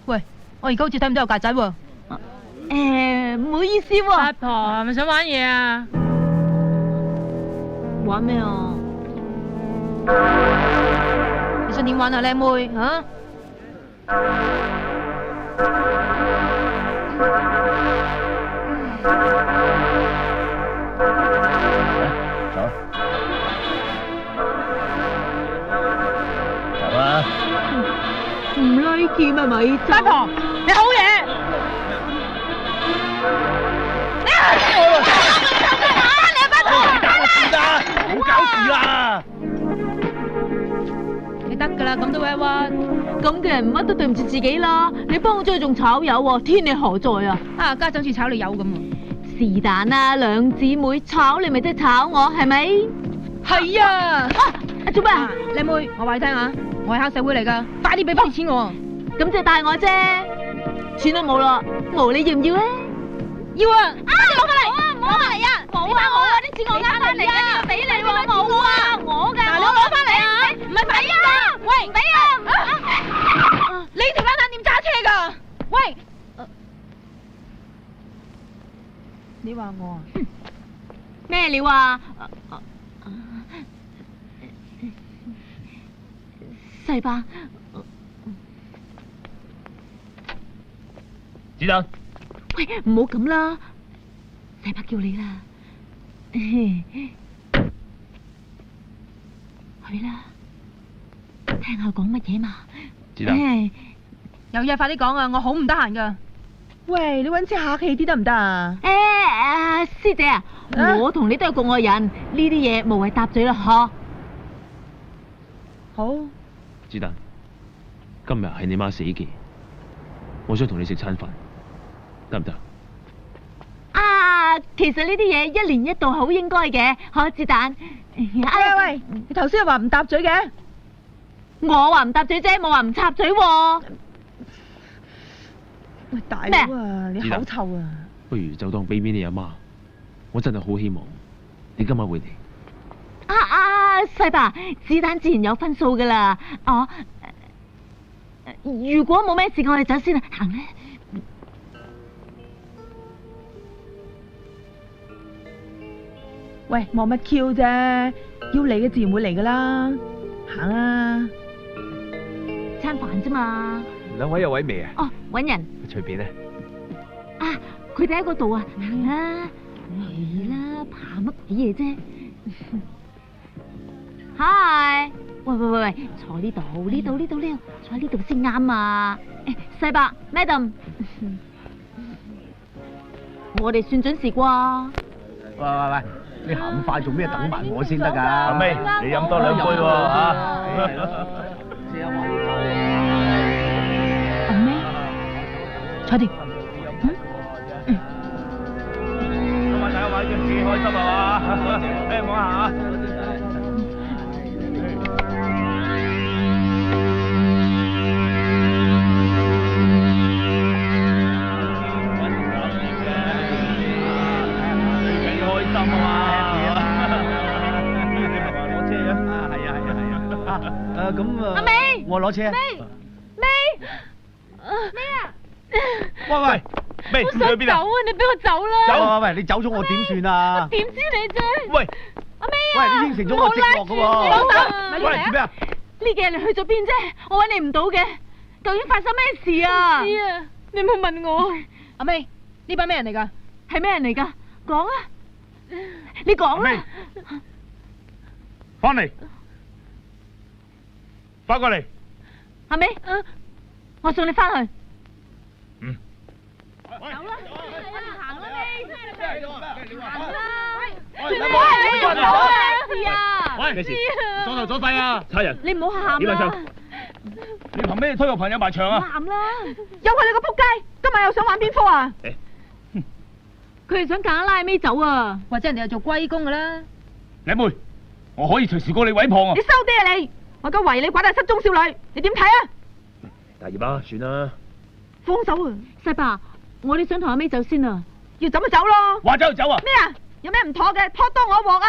喂，我而家好似睇唔到有曱甴喎。唔好意思喎。八婆係咪想玩嘢啊？玩咩啊？你想點玩啊，靚妹啊？走啊！唔 like 啊咪？八婆，你好嘢！唔好搞事啦！你得噶啦，咁都委屈，咁嘅人乜都對唔住自己啦。你幫我追仲炒魷喎，天理何在啊？啊，家陣好似炒你魷咁啊！是但啦，兩姊妹炒你咪即係炒我，係咪？係啊！做咩啊？靚妹，我話你聽啊，我係黑社會嚟噶，快啲俾翻啲錢我。咁即係帶我啫，錢都冇咯，毛你要唔要啊？要啊！啊，你攞翻嚟！攞翻嚟啊！冇啊！冇啊！啲錢我呃翻嚟啊！俾你喎！冇啊！我噶！嗱，你攞翻嚟啊！唔係俾啊！喂，俾啊！你條撚蛋點揸車噶？喂！你話我啊？咩料啊？細伯，子彈，喂，唔好咁啦，細伯叫你啦，去啦，聽下講乜嘢嘛。子彈，有嘢快啲講啊，我好唔得閒噶。喂，你搵次客氣啲得唔得啊？師姐啊，我同你都係局外人，呢啲嘢無謂搭嘴啦，嗬。好。子彈，今日係你媽死忌，我想同你食餐飯，得唔得？啊，其實呢啲嘢一年一度好應該嘅，嗬，子彈。喂，你頭先又話唔搭嘴嘅？我話唔搭嘴啫，冇話唔插嘴喎。喂，大佬啊，你口臭啊！不如就當俾面你阿媽，我真係好希望你今晚會嚟。細伯，子彈自然有分數噶啦。如果冇咩事，我哋走先啦，行啦。喂，望乜 Q 啫？要嚟嘅自然會嚟噶啦，行啊！餐飯啫嘛。兩位有位未啊？哦，搵人。隨便啊。啊，佢哋喺嗰度啊，行啦，嚟啦，怕乜鬼嘢啫？嗨，喂，坐呢度，呢度，坐呢度先啱啊！細伯 ，Madam， 我哋算準時啩？喂，你行咁快做咩？等埋我先得㗎。阿妹，你飲多2杯喎嚇。阿妹，坐定。心係嘛？誒，望下嚇。阿美，我攞車。美，喂，咩？我你去邊啊？想走啊！你俾我走啦！走！喂，你走咗我點算啊？點知你啫？喂，阿美啊！喂，你應承咗我直落噶喎。老豆，喂，做咩啊？呢幾日你去咗邊啫？我揾你唔到嘅，究竟發生咩事啊？唔知啊，你冇問我。阿妹，呢班咩人嚟㗎？係咩人嚟㗎？講啊！你講啦！翻嚟，翻過嚟。阿美，我送你翻去。嗯。走啦！行啦你，行啦！喂，事啊！喂，咩事？阻頭阻勢啊！差人，你唔好喊啦！你憑咩推我朋友埋牆啊？喊啦！又係你個仆街，今日又想玩邊科啊？佢哋想夾硬拉尾走啊！或者人哋係做龜公㗎啦。靚妹，我可以隨時過你毀謗啊！你收啲啊你！我而家圍你拐帶失蹤少女，你點睇啊？大葉啊，算啦。放手啊！細爸，我哋想同阿尾走先啊！要走咪走咯！話走就走啊！咩啊？有咩唔妥嘅？撲多我鑊啊！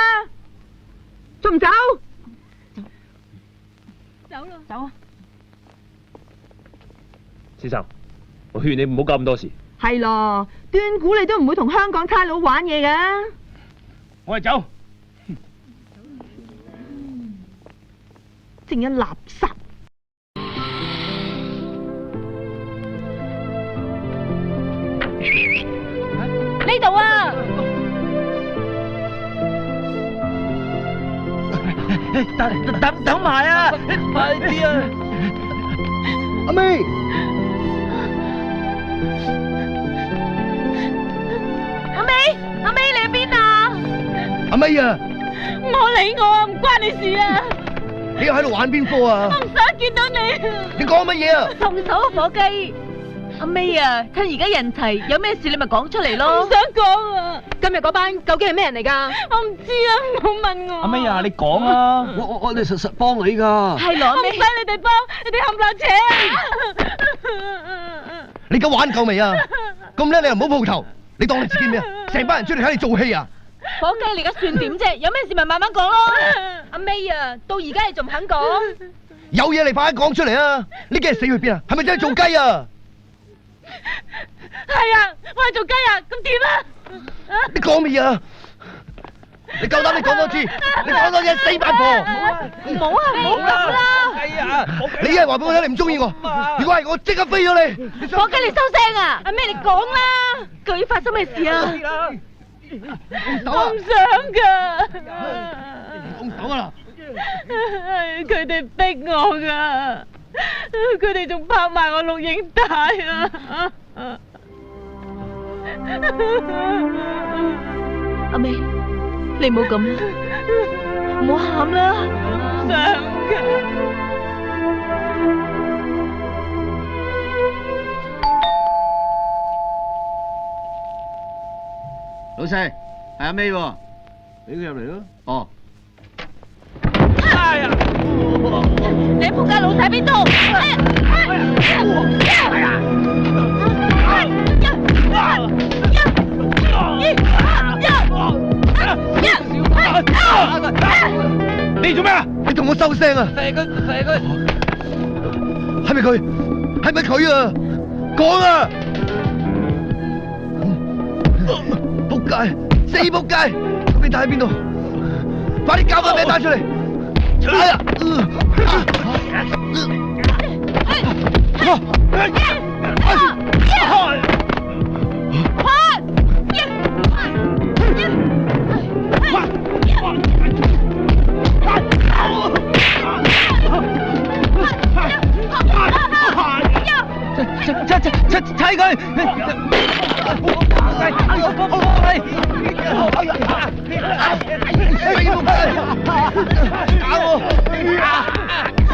仲唔走？走咯！走啊！先生，我勸你唔好搞咁多事。係咯，斷估你都唔會同香港差佬玩嘢㗎。我哋走。正一垃圾。呢度啊！等埋啊！快啲啊！阿妹，阿美你喺邊啊？阿妹啊，唔好理我啊，唔關你事啊！你又喺度玩邊科啊？我唔想見到你。你講乜嘢啊？放手啊，伙計！阿妹啊，趁而家人齊，有咩事你咪講出嚟咯。唔想講啊！今日嗰班究竟係咩人嚟㗎？我唔知啊，唔好問我。阿妹啊，你講啊！我哋實幫你㗎。係咯，我唔使你哋幫，你哋冚唪唥扯。你而家玩夠未啊？咁叻你又唔好鋪頭，你當你自己咩啊？成班人出嚟睇你做戲啊！伙計，你而家算點啫？有咩事咪慢慢講咯。阿妹啊，到而家你仲唔肯講？有嘢你快啲講出嚟啊！呢幾日死去邊啊？係咪真係做雞啊？係啊，我係做雞啊，咁點啊？你講乜嘢啊？你夠膽你講多次，你講多次死八婆！唔好啊，唔好咁啦！哎呀，你一係話俾我聽你唔中意我，如果係我即刻飛咗你。伙計，你收聲啊！阿妹，你講啦，究竟發生咩事啊？我唔想噶，放手啊啦！佢哋逼我噶，佢哋仲拍埋我錄影帶啊！阿妹，你唔好咁啦，唔好喊啦。唔想噶。老細，係阿 May 喎，俾佢入嚟咯。哦。哎呀！你仆街老細邊度？你做咩啊？你同我收聲啊！射佢！係咪佢？係咪佢啊？講啊！仆街，死仆街！個變態喺邊度？快啲交個名單出嚟！哎呀！踩佢！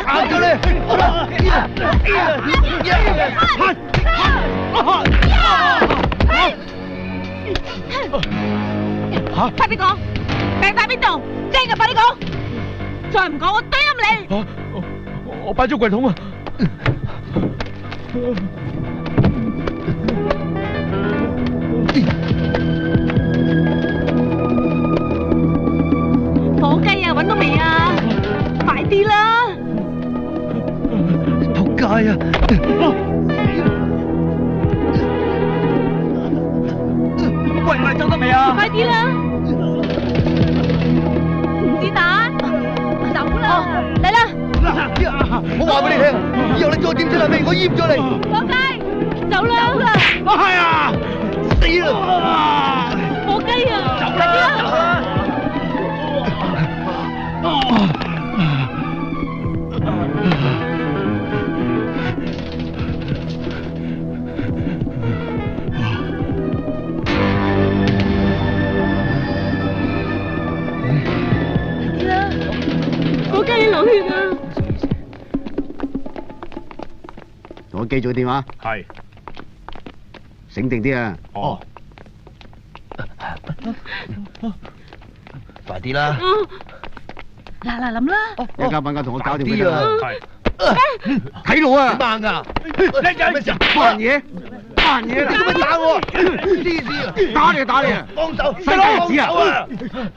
打咗你！快啲講，病喺邊度？即刻快啲講！再唔講我懟冧你！我擺咗櫃桶啊！火雞啊，揾到未啊？快啲啦！仆街啊！喂，我哋走得未啊？快啲啦！子彈，走啦！嚟啦！我話俾你聽，以後你再點出嚟咩？我閹咗你！火雞，走啦！走啦！係啊！死啦！火雞啊！走啦！火雞流血啊！同我記住個電話，係。醒定啲啊！哦。快啲啦！嗱嗱諗啦！一間班間同我搞掂佢啦！係。睇路啊！點辦㗎？叻仔，咩事啊？扮嘢，扮嘢啦！你做咩打我？黐線啊！打你就打你啊！幫手！世界子啊！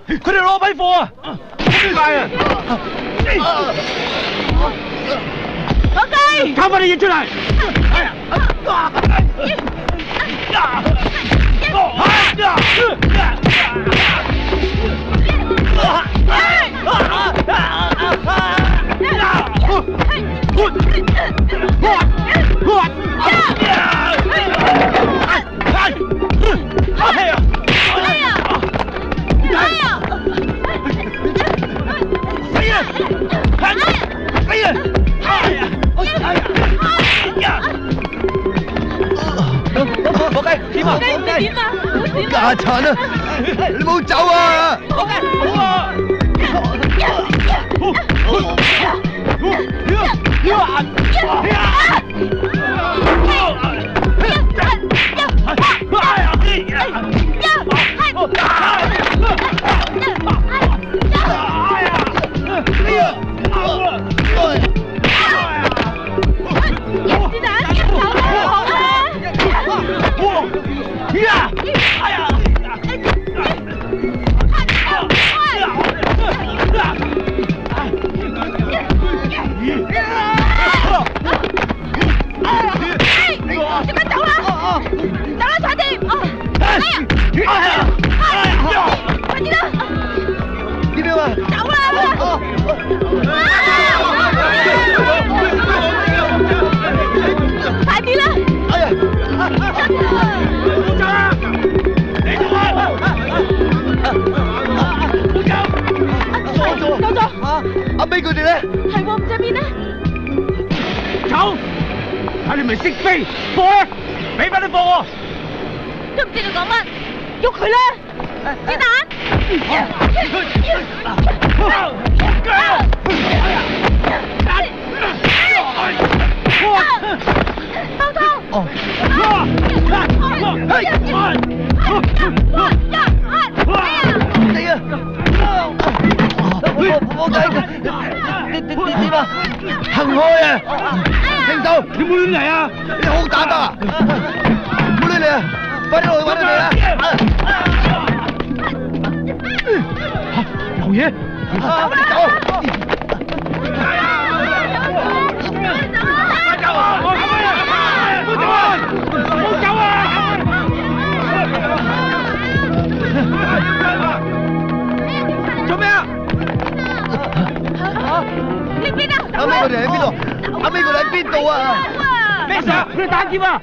佢哋攞批貨啊！點解啊？火雞，交翻啲嘢出嚟！火雞點啊？家產啊！你冇走啊！好啊！阿美佢哋咧？係喎，唔知邊咧？走！睇你咪識飛，貨啊！俾翻啲貨我！都唔知你講乜，喐佢啦！子彈！火雞，你點啊？行開啊！停手！你冇亂嚟啊！你好打得啊！唔好亂嚟啊！快啲落去揾佢哋啦！流嘢！走！做咩啊？呢邊啊！阿美佢哋喺邊度？阿美佢哋喺邊度啊？咩事啊？佢哋打劫啊！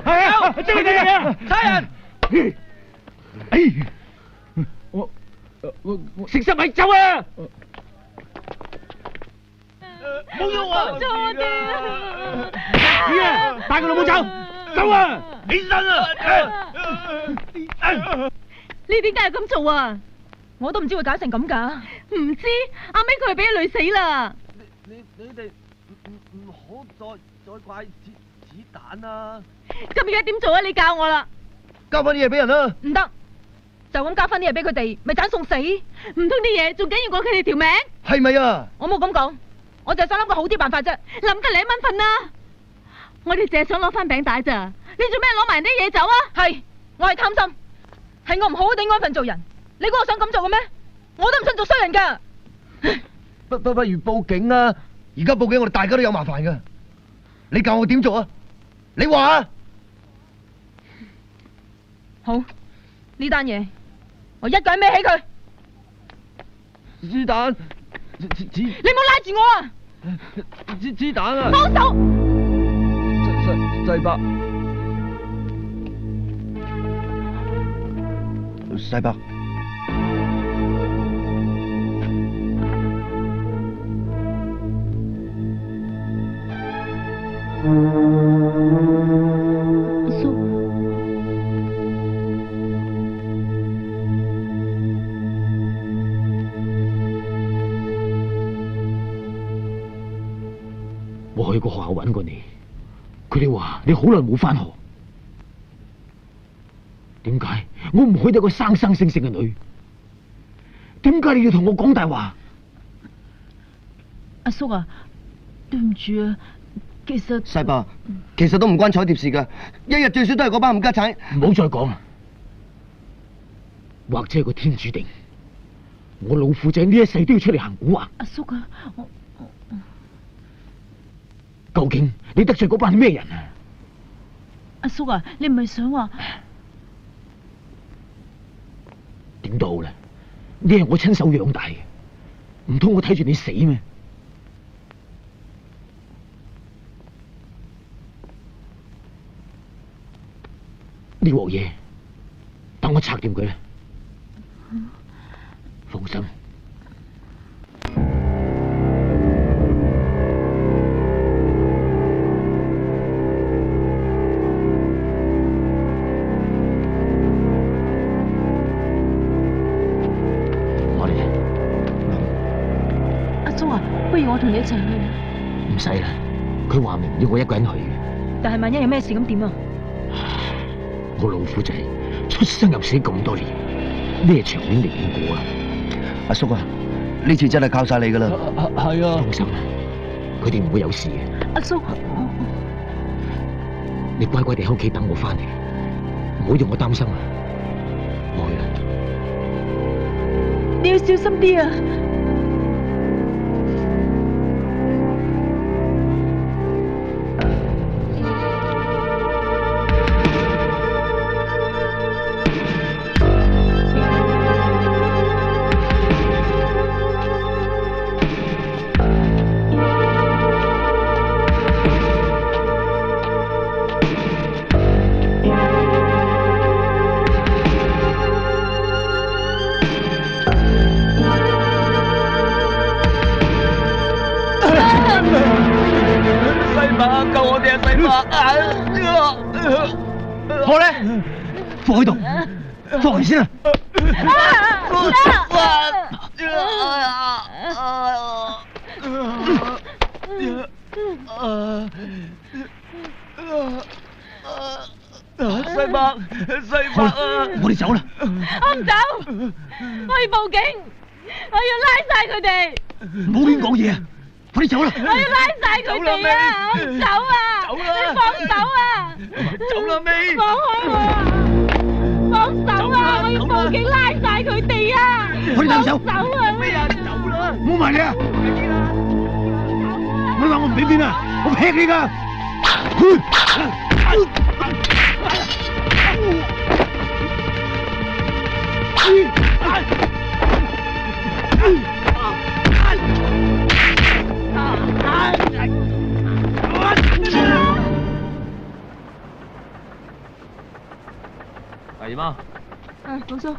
係啊！追你哋啊！差人！我食濕米走啊！冇用啊！錯啲啊！你啊，帶個老母走，走啊！起身啊！你點解要咁做啊？我都唔知會搞成咁㗎。唔知，阿尾佢係俾佢累死啦。你哋唔好再怪子彈啊！咁而家點做啊？你教我啦。交翻啲嘢俾人啦。唔得，就咁交翻啲嘢俾佢哋，咪盞送死？唔通啲嘢仲緊要過佢哋條命？係咪啊？我冇咁講，我就係想諗個好啲辦法啫。諗得2蚊份啦！我哋淨係想攞翻餅帶咋，你做咩攞埋人啲嘢走啊？係，我係貪心，係我唔好好地安分做人。你估我想咁做嘅咩？我都唔想做衰人噶。不如報警啊！而家報警，我哋大家都有麻煩噶。你教我點做啊？你話啊？好，呢單嘢我一個人孭起佢。子彈，你唔好拉住我啊！子彈啊！放手！世伯，世伯，阿叔，我去過學校揾過你，佢哋話你好耐冇返學，點解我唔許得個生生性性嘅女？點解你要同我講大話？阿叔啊，對唔住啊，其實世伯，其實都唔關彩蝶事噶，一日最少都係嗰班冚家產。唔好再講啦，或者係個天注定，我老虎仔呢一世都要出嚟行古惑。阿叔啊，究竟你得罪嗰班係咩人啊？阿叔啊，你唔係想話點都好啦，呢係我親手養大嘅，唔通我睇住你死咩？呢鑊嘢等我拆掂佢啦，放心。不如我同你一齊去。唔使啦，佢話明要我一個人去。但係萬一有咩事咁點啊？我老虎仔出生入死咁多年，咩場面未見過啊？阿叔啊，呢次真係靠晒你噶啦。係啊，放心啦，佢哋唔會有事嘅。阿叔，你乖乖地喺屋企等我翻嚟，唔好讓我擔心啊！我去啦。你要小心啲啊！我咧放喺度，放嚟先啊！世伯啊！我哋走啦！我唔走，我要報警，我要拉晒佢哋。唔好亂講嘢啊！快啲走啦！我要拉晒佢哋啊！我唔走啊！走啦！你放手啊！走啦，咪放開我啊！放手啊！我要報警拉晒佢哋啊！快啲走！走啊！咩啊？走啦！唔好埋你啊！你話我唔俾面啊！我劈你噶！係點啊？老叔。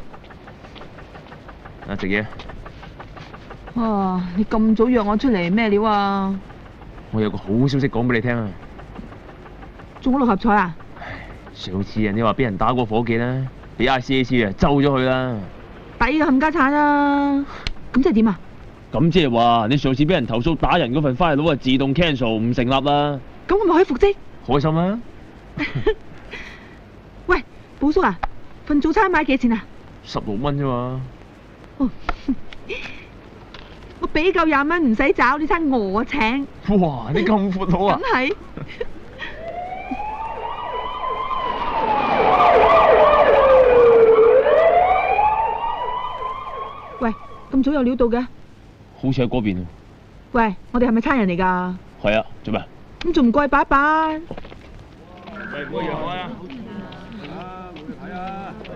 啊，食嘢。哇！你咁早約我出嚟咩料啊？我有個好消息講俾你聽啊！中咗六合彩啊！上次啊，你話俾人打過伙計啦，俾 ICAC 啊揪咗佢啦。抵啊冚家產啊！咁即係點啊？咁即係話你上次俾人投訴打人嗰份file啊自動 cancel 唔成立啦。咁我咪可以復職？開心啦！喂，寶叔啊，份早餐買幾錢啊？ 16蚊啫嘛。我俾夠20蚊唔使找，呢餐我請。哇！你咁闊佬啊！梗係。喂，咁早有料到嘅？好似喺嗰邊啊。喂，我哋係咪差人嚟㗎？係啊，做咩？咁仲唔過去擺一擺？喂，唔好讓開啊！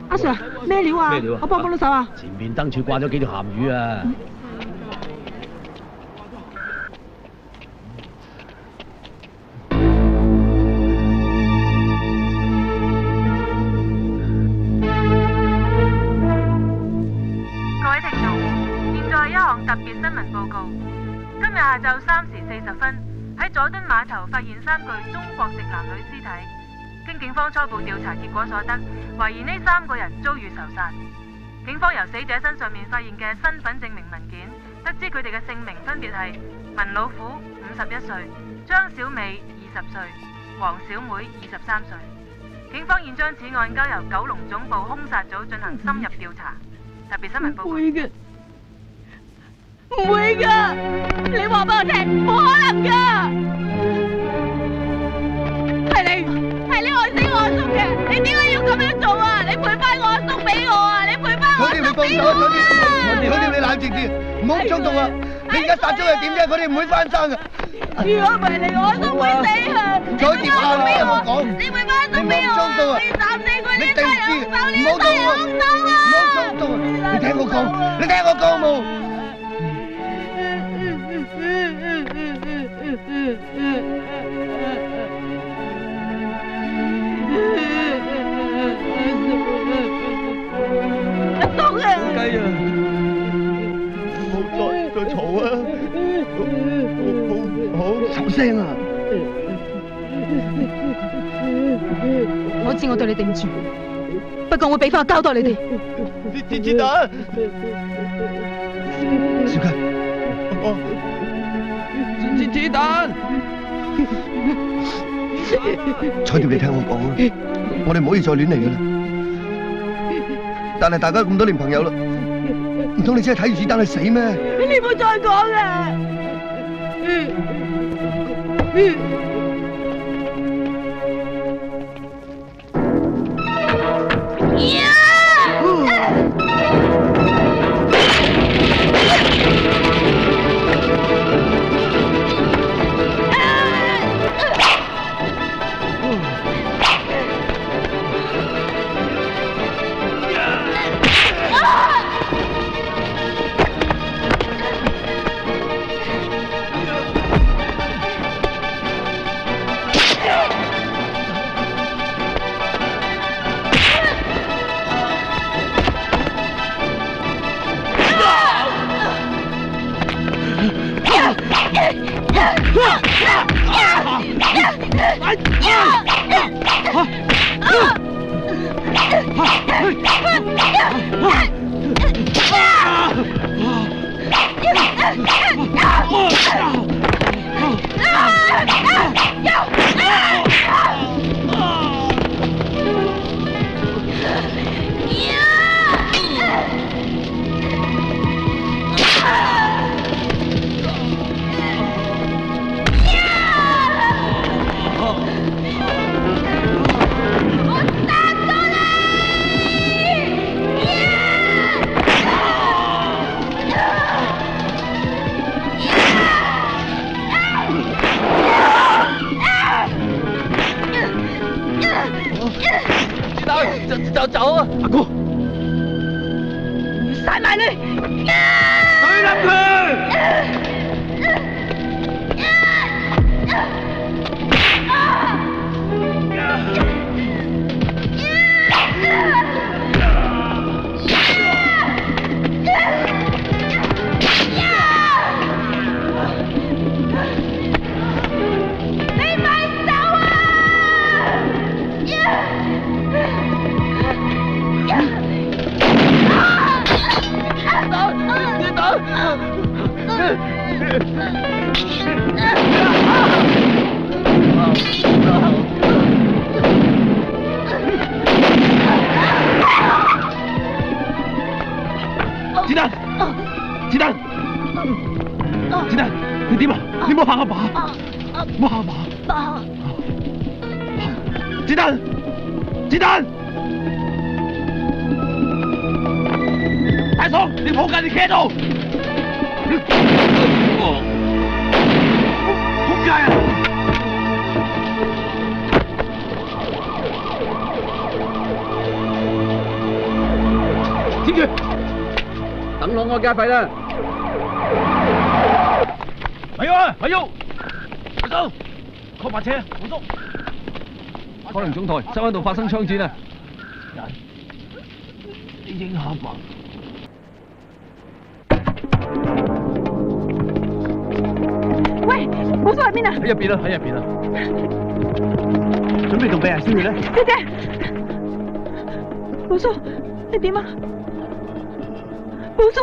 阿 Sir， 咩料啊？咩料啊？我幫唔幫到手啊？前面燈柱掛咗幾條鹹魚啊！各位聽眾，現在係一項特別新聞報告。今日下晝3時40分，喺佐敦碼頭發現3具中國籍男女屍體。經警方初步調查結果所得，懷疑呢3個人遭遇仇殺。警方由死者身上面發現嘅身份證明文件，得知佢哋嘅姓名分別係文老虎51歲、張小美20歲、黃小妹23歲。警方現將此案交由九龍總部兇殺組進行深入調查。特別新聞報告。唔會㗎，你話俾我聽，冇可能㗎。係你害死我阿叔嘅，你點解要咁樣做啊？你賠翻我阿叔俾我啊！你賠翻我阿叔俾我啊！佢哋你冷靜啲，唔好衝動啊！你而家殺咗佢點啫？佢哋唔會翻生㗎。如果唔係你，我阿叔會死啊！再跌下啦，我講。你賠翻阿叔俾我啊！你斬死佢，你殺人兇手，你殺人兇手啊！唔好衝動啊！你聽我講，你聽我講冇？雞啊！唔好再嘈啊！好收聲啊！我知我對你哋唔住，不過我俾翻個交代你哋。子彈，小雞，子彈，彩蝶，你聽我講啊，我哋唔可以再亂嚟噶啦。但係大家咁多年朋友啦，唔通你真係睇住子彈去死咩？你唔好再講啦！走啊！阿哥，殺埋你！懟冧佢！子彈，子彈，子彈，你點啊？你冇嚇阿爸，冇嚇阿爸。子彈，子彈！大嫂，你仆街，你企喺度！仆街啊！貼住，等攞我加費啦！咪喐啊！咪喐！大嫂，開白車，冇叔。可能總台收喺度發生槍戰啊！你影下吧。喂，寶叔喺邊啊？喺入邊啦，喺入邊啦。準備同病人先嚟啦。姐姐，寶叔，你點啊？寶叔，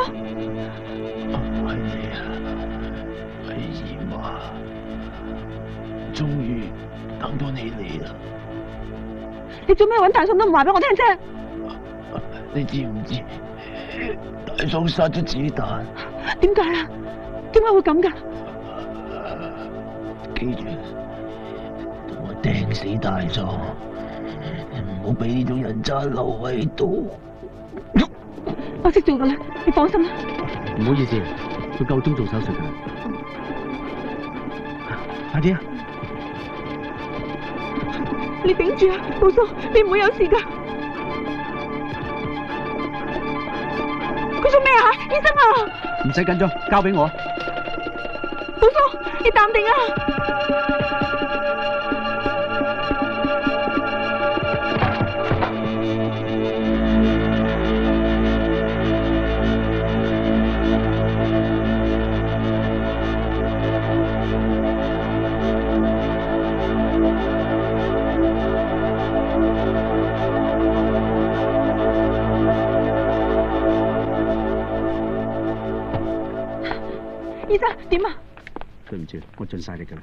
係你啊，係姨媽，終於等到你嚟啦。你做咩揾大嫂都唔話俾我聽啫？你知唔知大嫂殺咗子彈？點解啊？點解會咁噶？記住，同我掟死大嫂，唔好俾呢種人渣留喺度。我識做噶啦，你放心啦。唔好意思，佢夠鐘做手術噶啦。快啲啊！你頂住啊，寶叔，你唔會有事噶。佢做咩啊？醫生啊！唔使緊張，交俾我。寶叔，你淡定啊！醫生點啊？對唔住，我盡晒力㗎啦。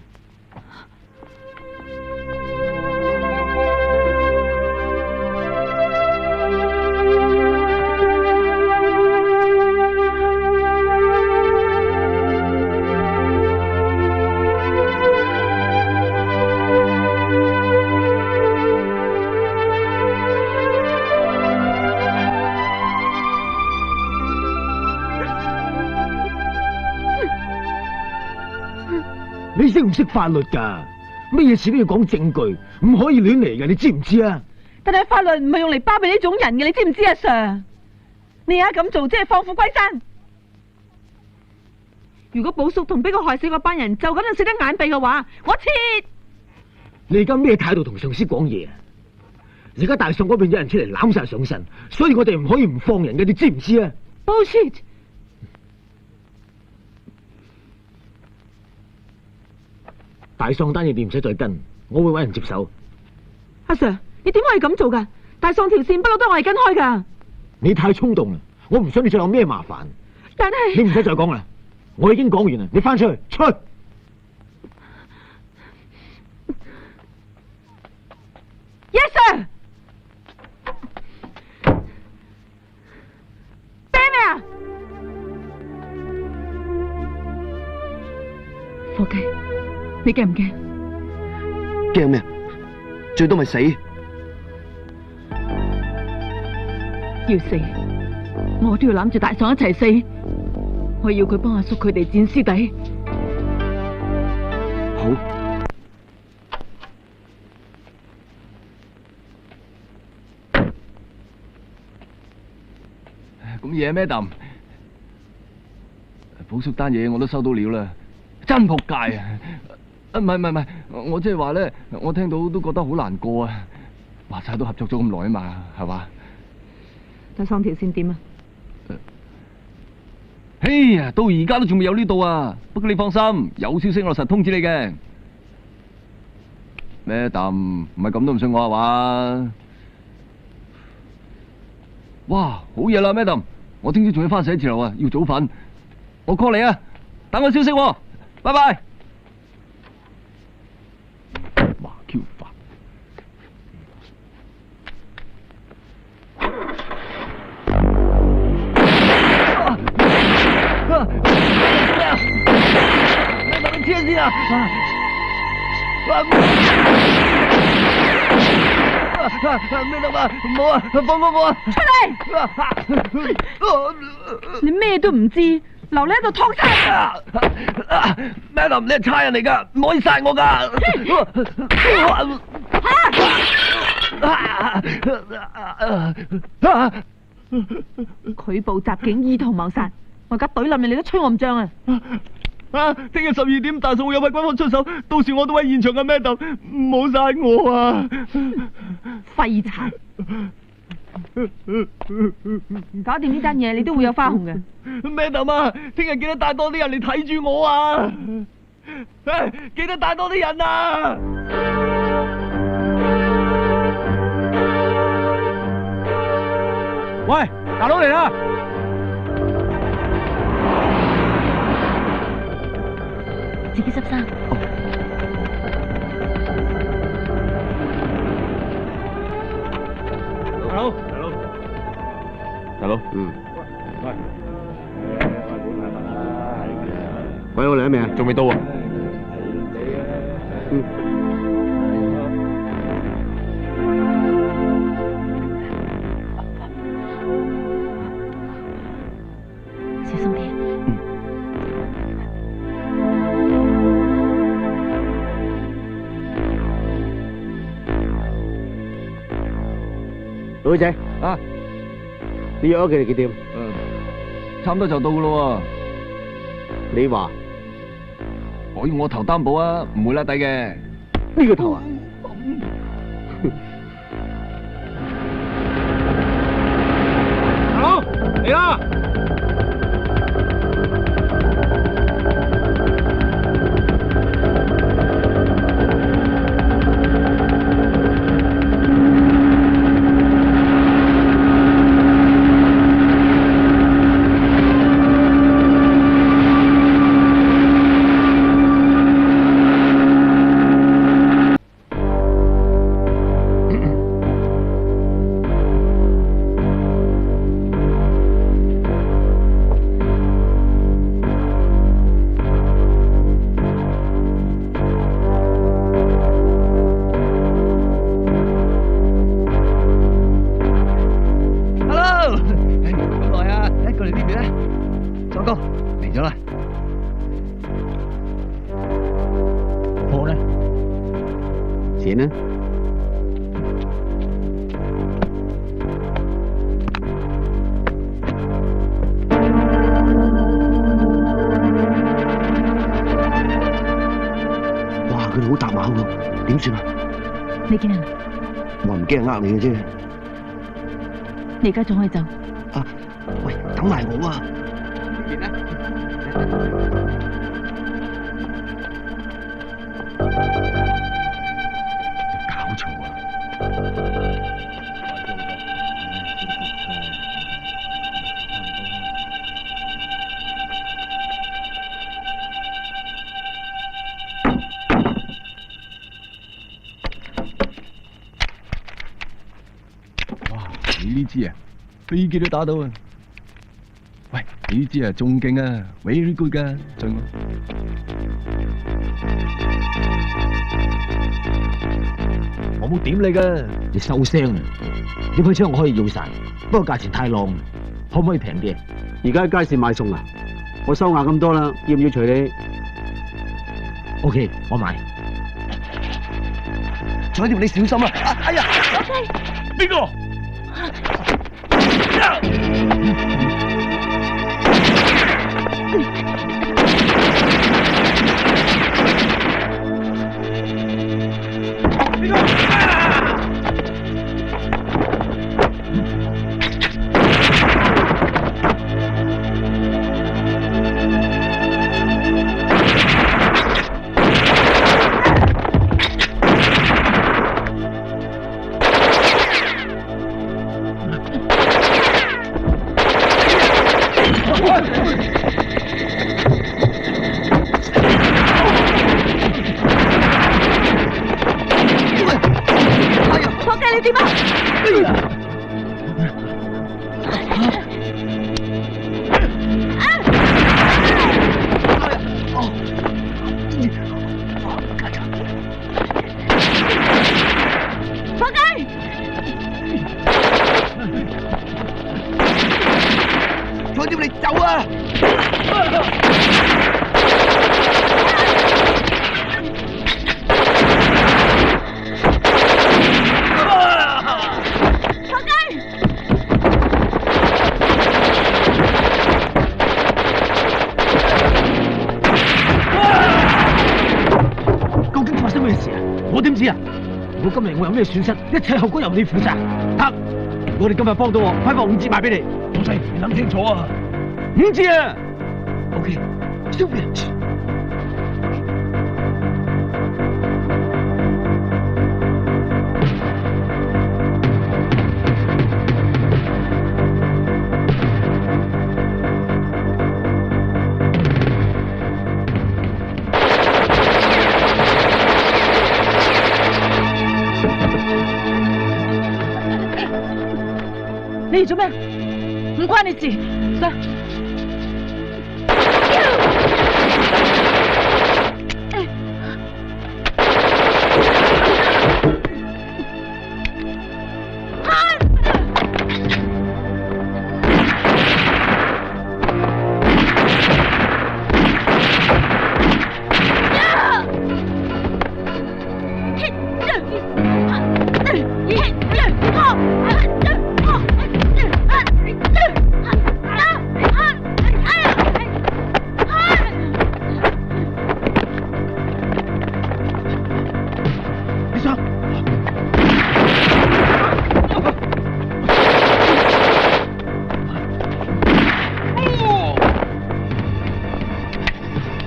你識唔識法律㗎？乜嘢事都要講證據，唔可以亂嚟嘅，你知唔知啊？但係法律唔係用嚟包庇呢種人嘅，你知唔知啊 ，Sir？ 你而家咁做，即係放虎歸山。如果寶叔同俾佢害死嗰班人就咁就死得眼閉嘅話，我切！你而家咩態度同上司講嘢啊？而家大喪嗰邊有人出嚟攬晒上身，所以我哋唔可以唔放人嘅，你知唔知啊 ？Bullshit！大喪單嘢你唔使再跟，我會搵人接手。阿 Sir， 你點可以咁做噶？大喪條線不嬲都係我哋跟開噶。你太衝動啦，我唔想你再有咩麻煩。但係你唔使再講啦，我已經講完啦，你翻出去，出去。Yes sir。咩啊？伙計。你驚唔驚？驚咩？最多咪死。要死，我都要攬住大喪一齊死。我要佢幫阿叔佢哋剪屍體。好。咁嘢咩啖？寶叔單嘢我都收到料啦。真仆街啊！唔係，我即係話咧，我聽到都覺得好難過啊！話晒都合作咗咁耐啊嘛，係嘛？大喪條線點啊？哎呀，到而家都仲未有呢度啊！不過你放心，有消息我實通知你嘅。咩啖？唔係咁都唔信我係嘛？哇，好嘢啦，咩啖？我聽朝仲要翻寫字樓啊，要早瞓。我 call 你啊，等我消息喎。拜拜。華 Q 法。咩諗啊？唔好啊，放過我啊！出嚟！你咩都唔知，留你喺度托殺。Madam，你係差人嚟㗎，唔可以殺我㗎。拒捕襲警，意圖謀殺，我而家懟冧你，你都吹我唔脹啊！聽日12點大數會有位軍方出手，到時我都喺現場嘅 Madam， 唔好殺我啊！廢柴！搞掂呢單嘢，你都會有花紅嘅。Madam 啊，聽日記得帶多啲人嚟睇住我啊！記得帶多啲人啊！喂，大佬嚟啦！自己執衫。大佬，喂，我嚟咗未啊？仲未到啊？小心啲。老仔啊，你約咗佢哋幾點？差唔多就到噶咯喎。你話我用我頭擔保啊，唔會甩底嘅。呢個頭啊？大佬嚟啦！錢呢？哇！佢哋好搭馬喎，點算啊？你驚啊？我唔驚呃你嘅啫。你而家仲可以走。啊！喂，等埋我啊！錢呢？搞錯啊！哇！你呢支啊，飛機都打到啊！喂，你呢支啊仲勁啊 ，very good 噶，俊。我冇點你噶，你收聲啊！呢批槍我可以要晒，不過價錢太浪，可唔可以平啲？而家喺街市買餸啊！我收硬咁多啦，要唔要隨你 ？OK， 我買。仲有條你小心啊！哎呀！邊個？點知啊？如果今日我有咩損失，一切後果由你負責。得，我哋今日幫到我，批發5折賣俾你。老細，你諗清楚啊！5折啊 ！OK， 消費人錢。你嚟做咩？唔關你事，上。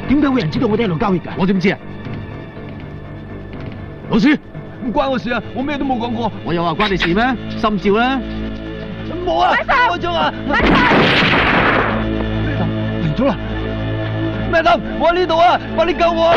點解會有人知道我哋喺度交易㗎？我點知啊？老師，唔關我事啊！我咩都冇講過。我又話關你事咩？心照啦。冇啊！開槍啊！嚟咗啦！Madam，我喺呢度啊！快啲救我啊！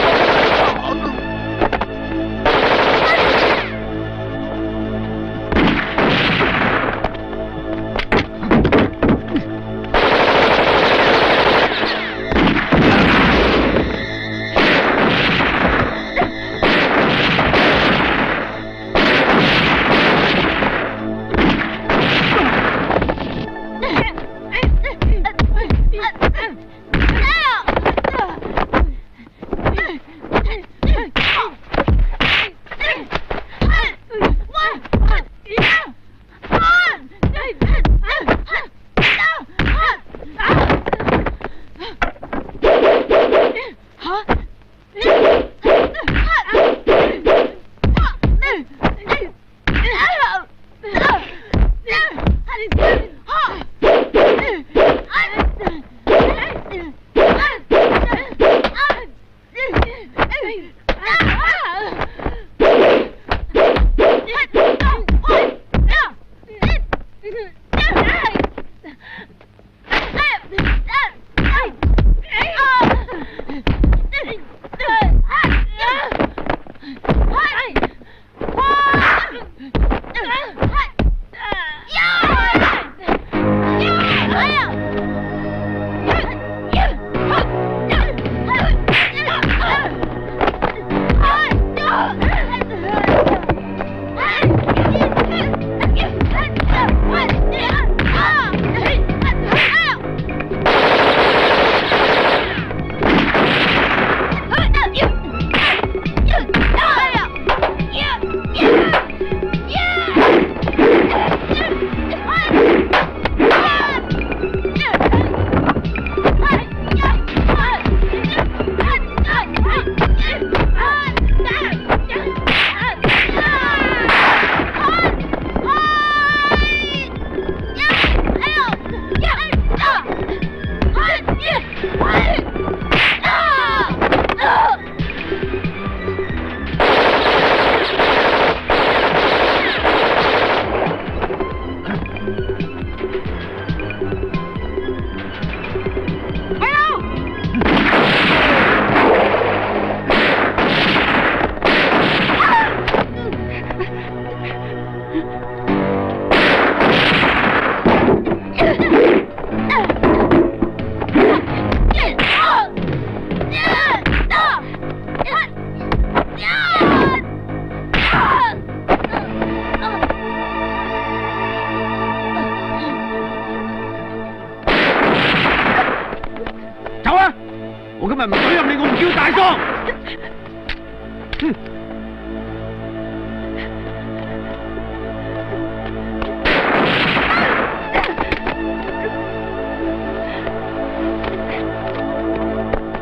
今日唔懟入你，我唔叫大喪。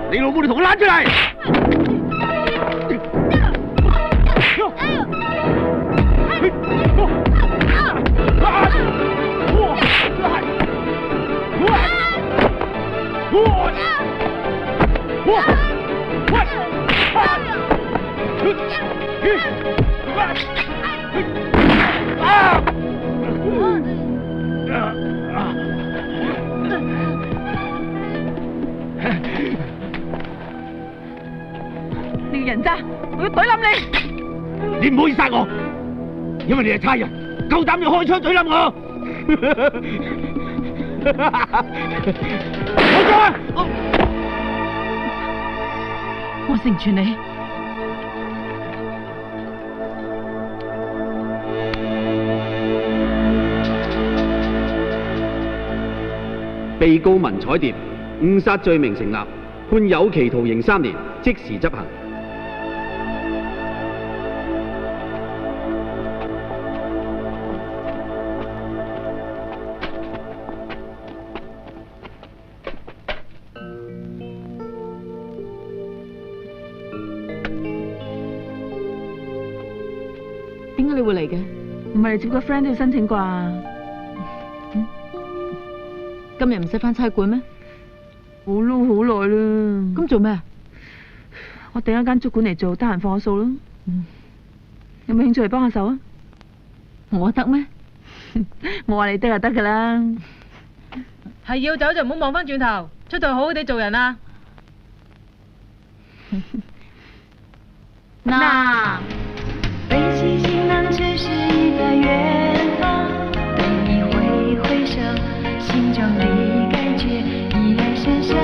你老母，你同我攬出嚟！人渣，我要懟冧你！你唔可以殺我，因為你係差人，夠膽要開槍懟冧我！開槍啊！我成全你。被告文彩蝶誤殺罪名成立，判有期徒刑3年，即時執行。點解你會嚟嘅？唔係嚟接個 friend 都要申請啩？今日唔使返差館咩？好耐啦。咁做咩？我訂一間足館嚟做，得閒放下數咯。有冇興趣嚟幫下手啊？我得咩？我話你得就得噶啦。係要走就唔好望翻轉頭，出到好好地做人啊！嗱。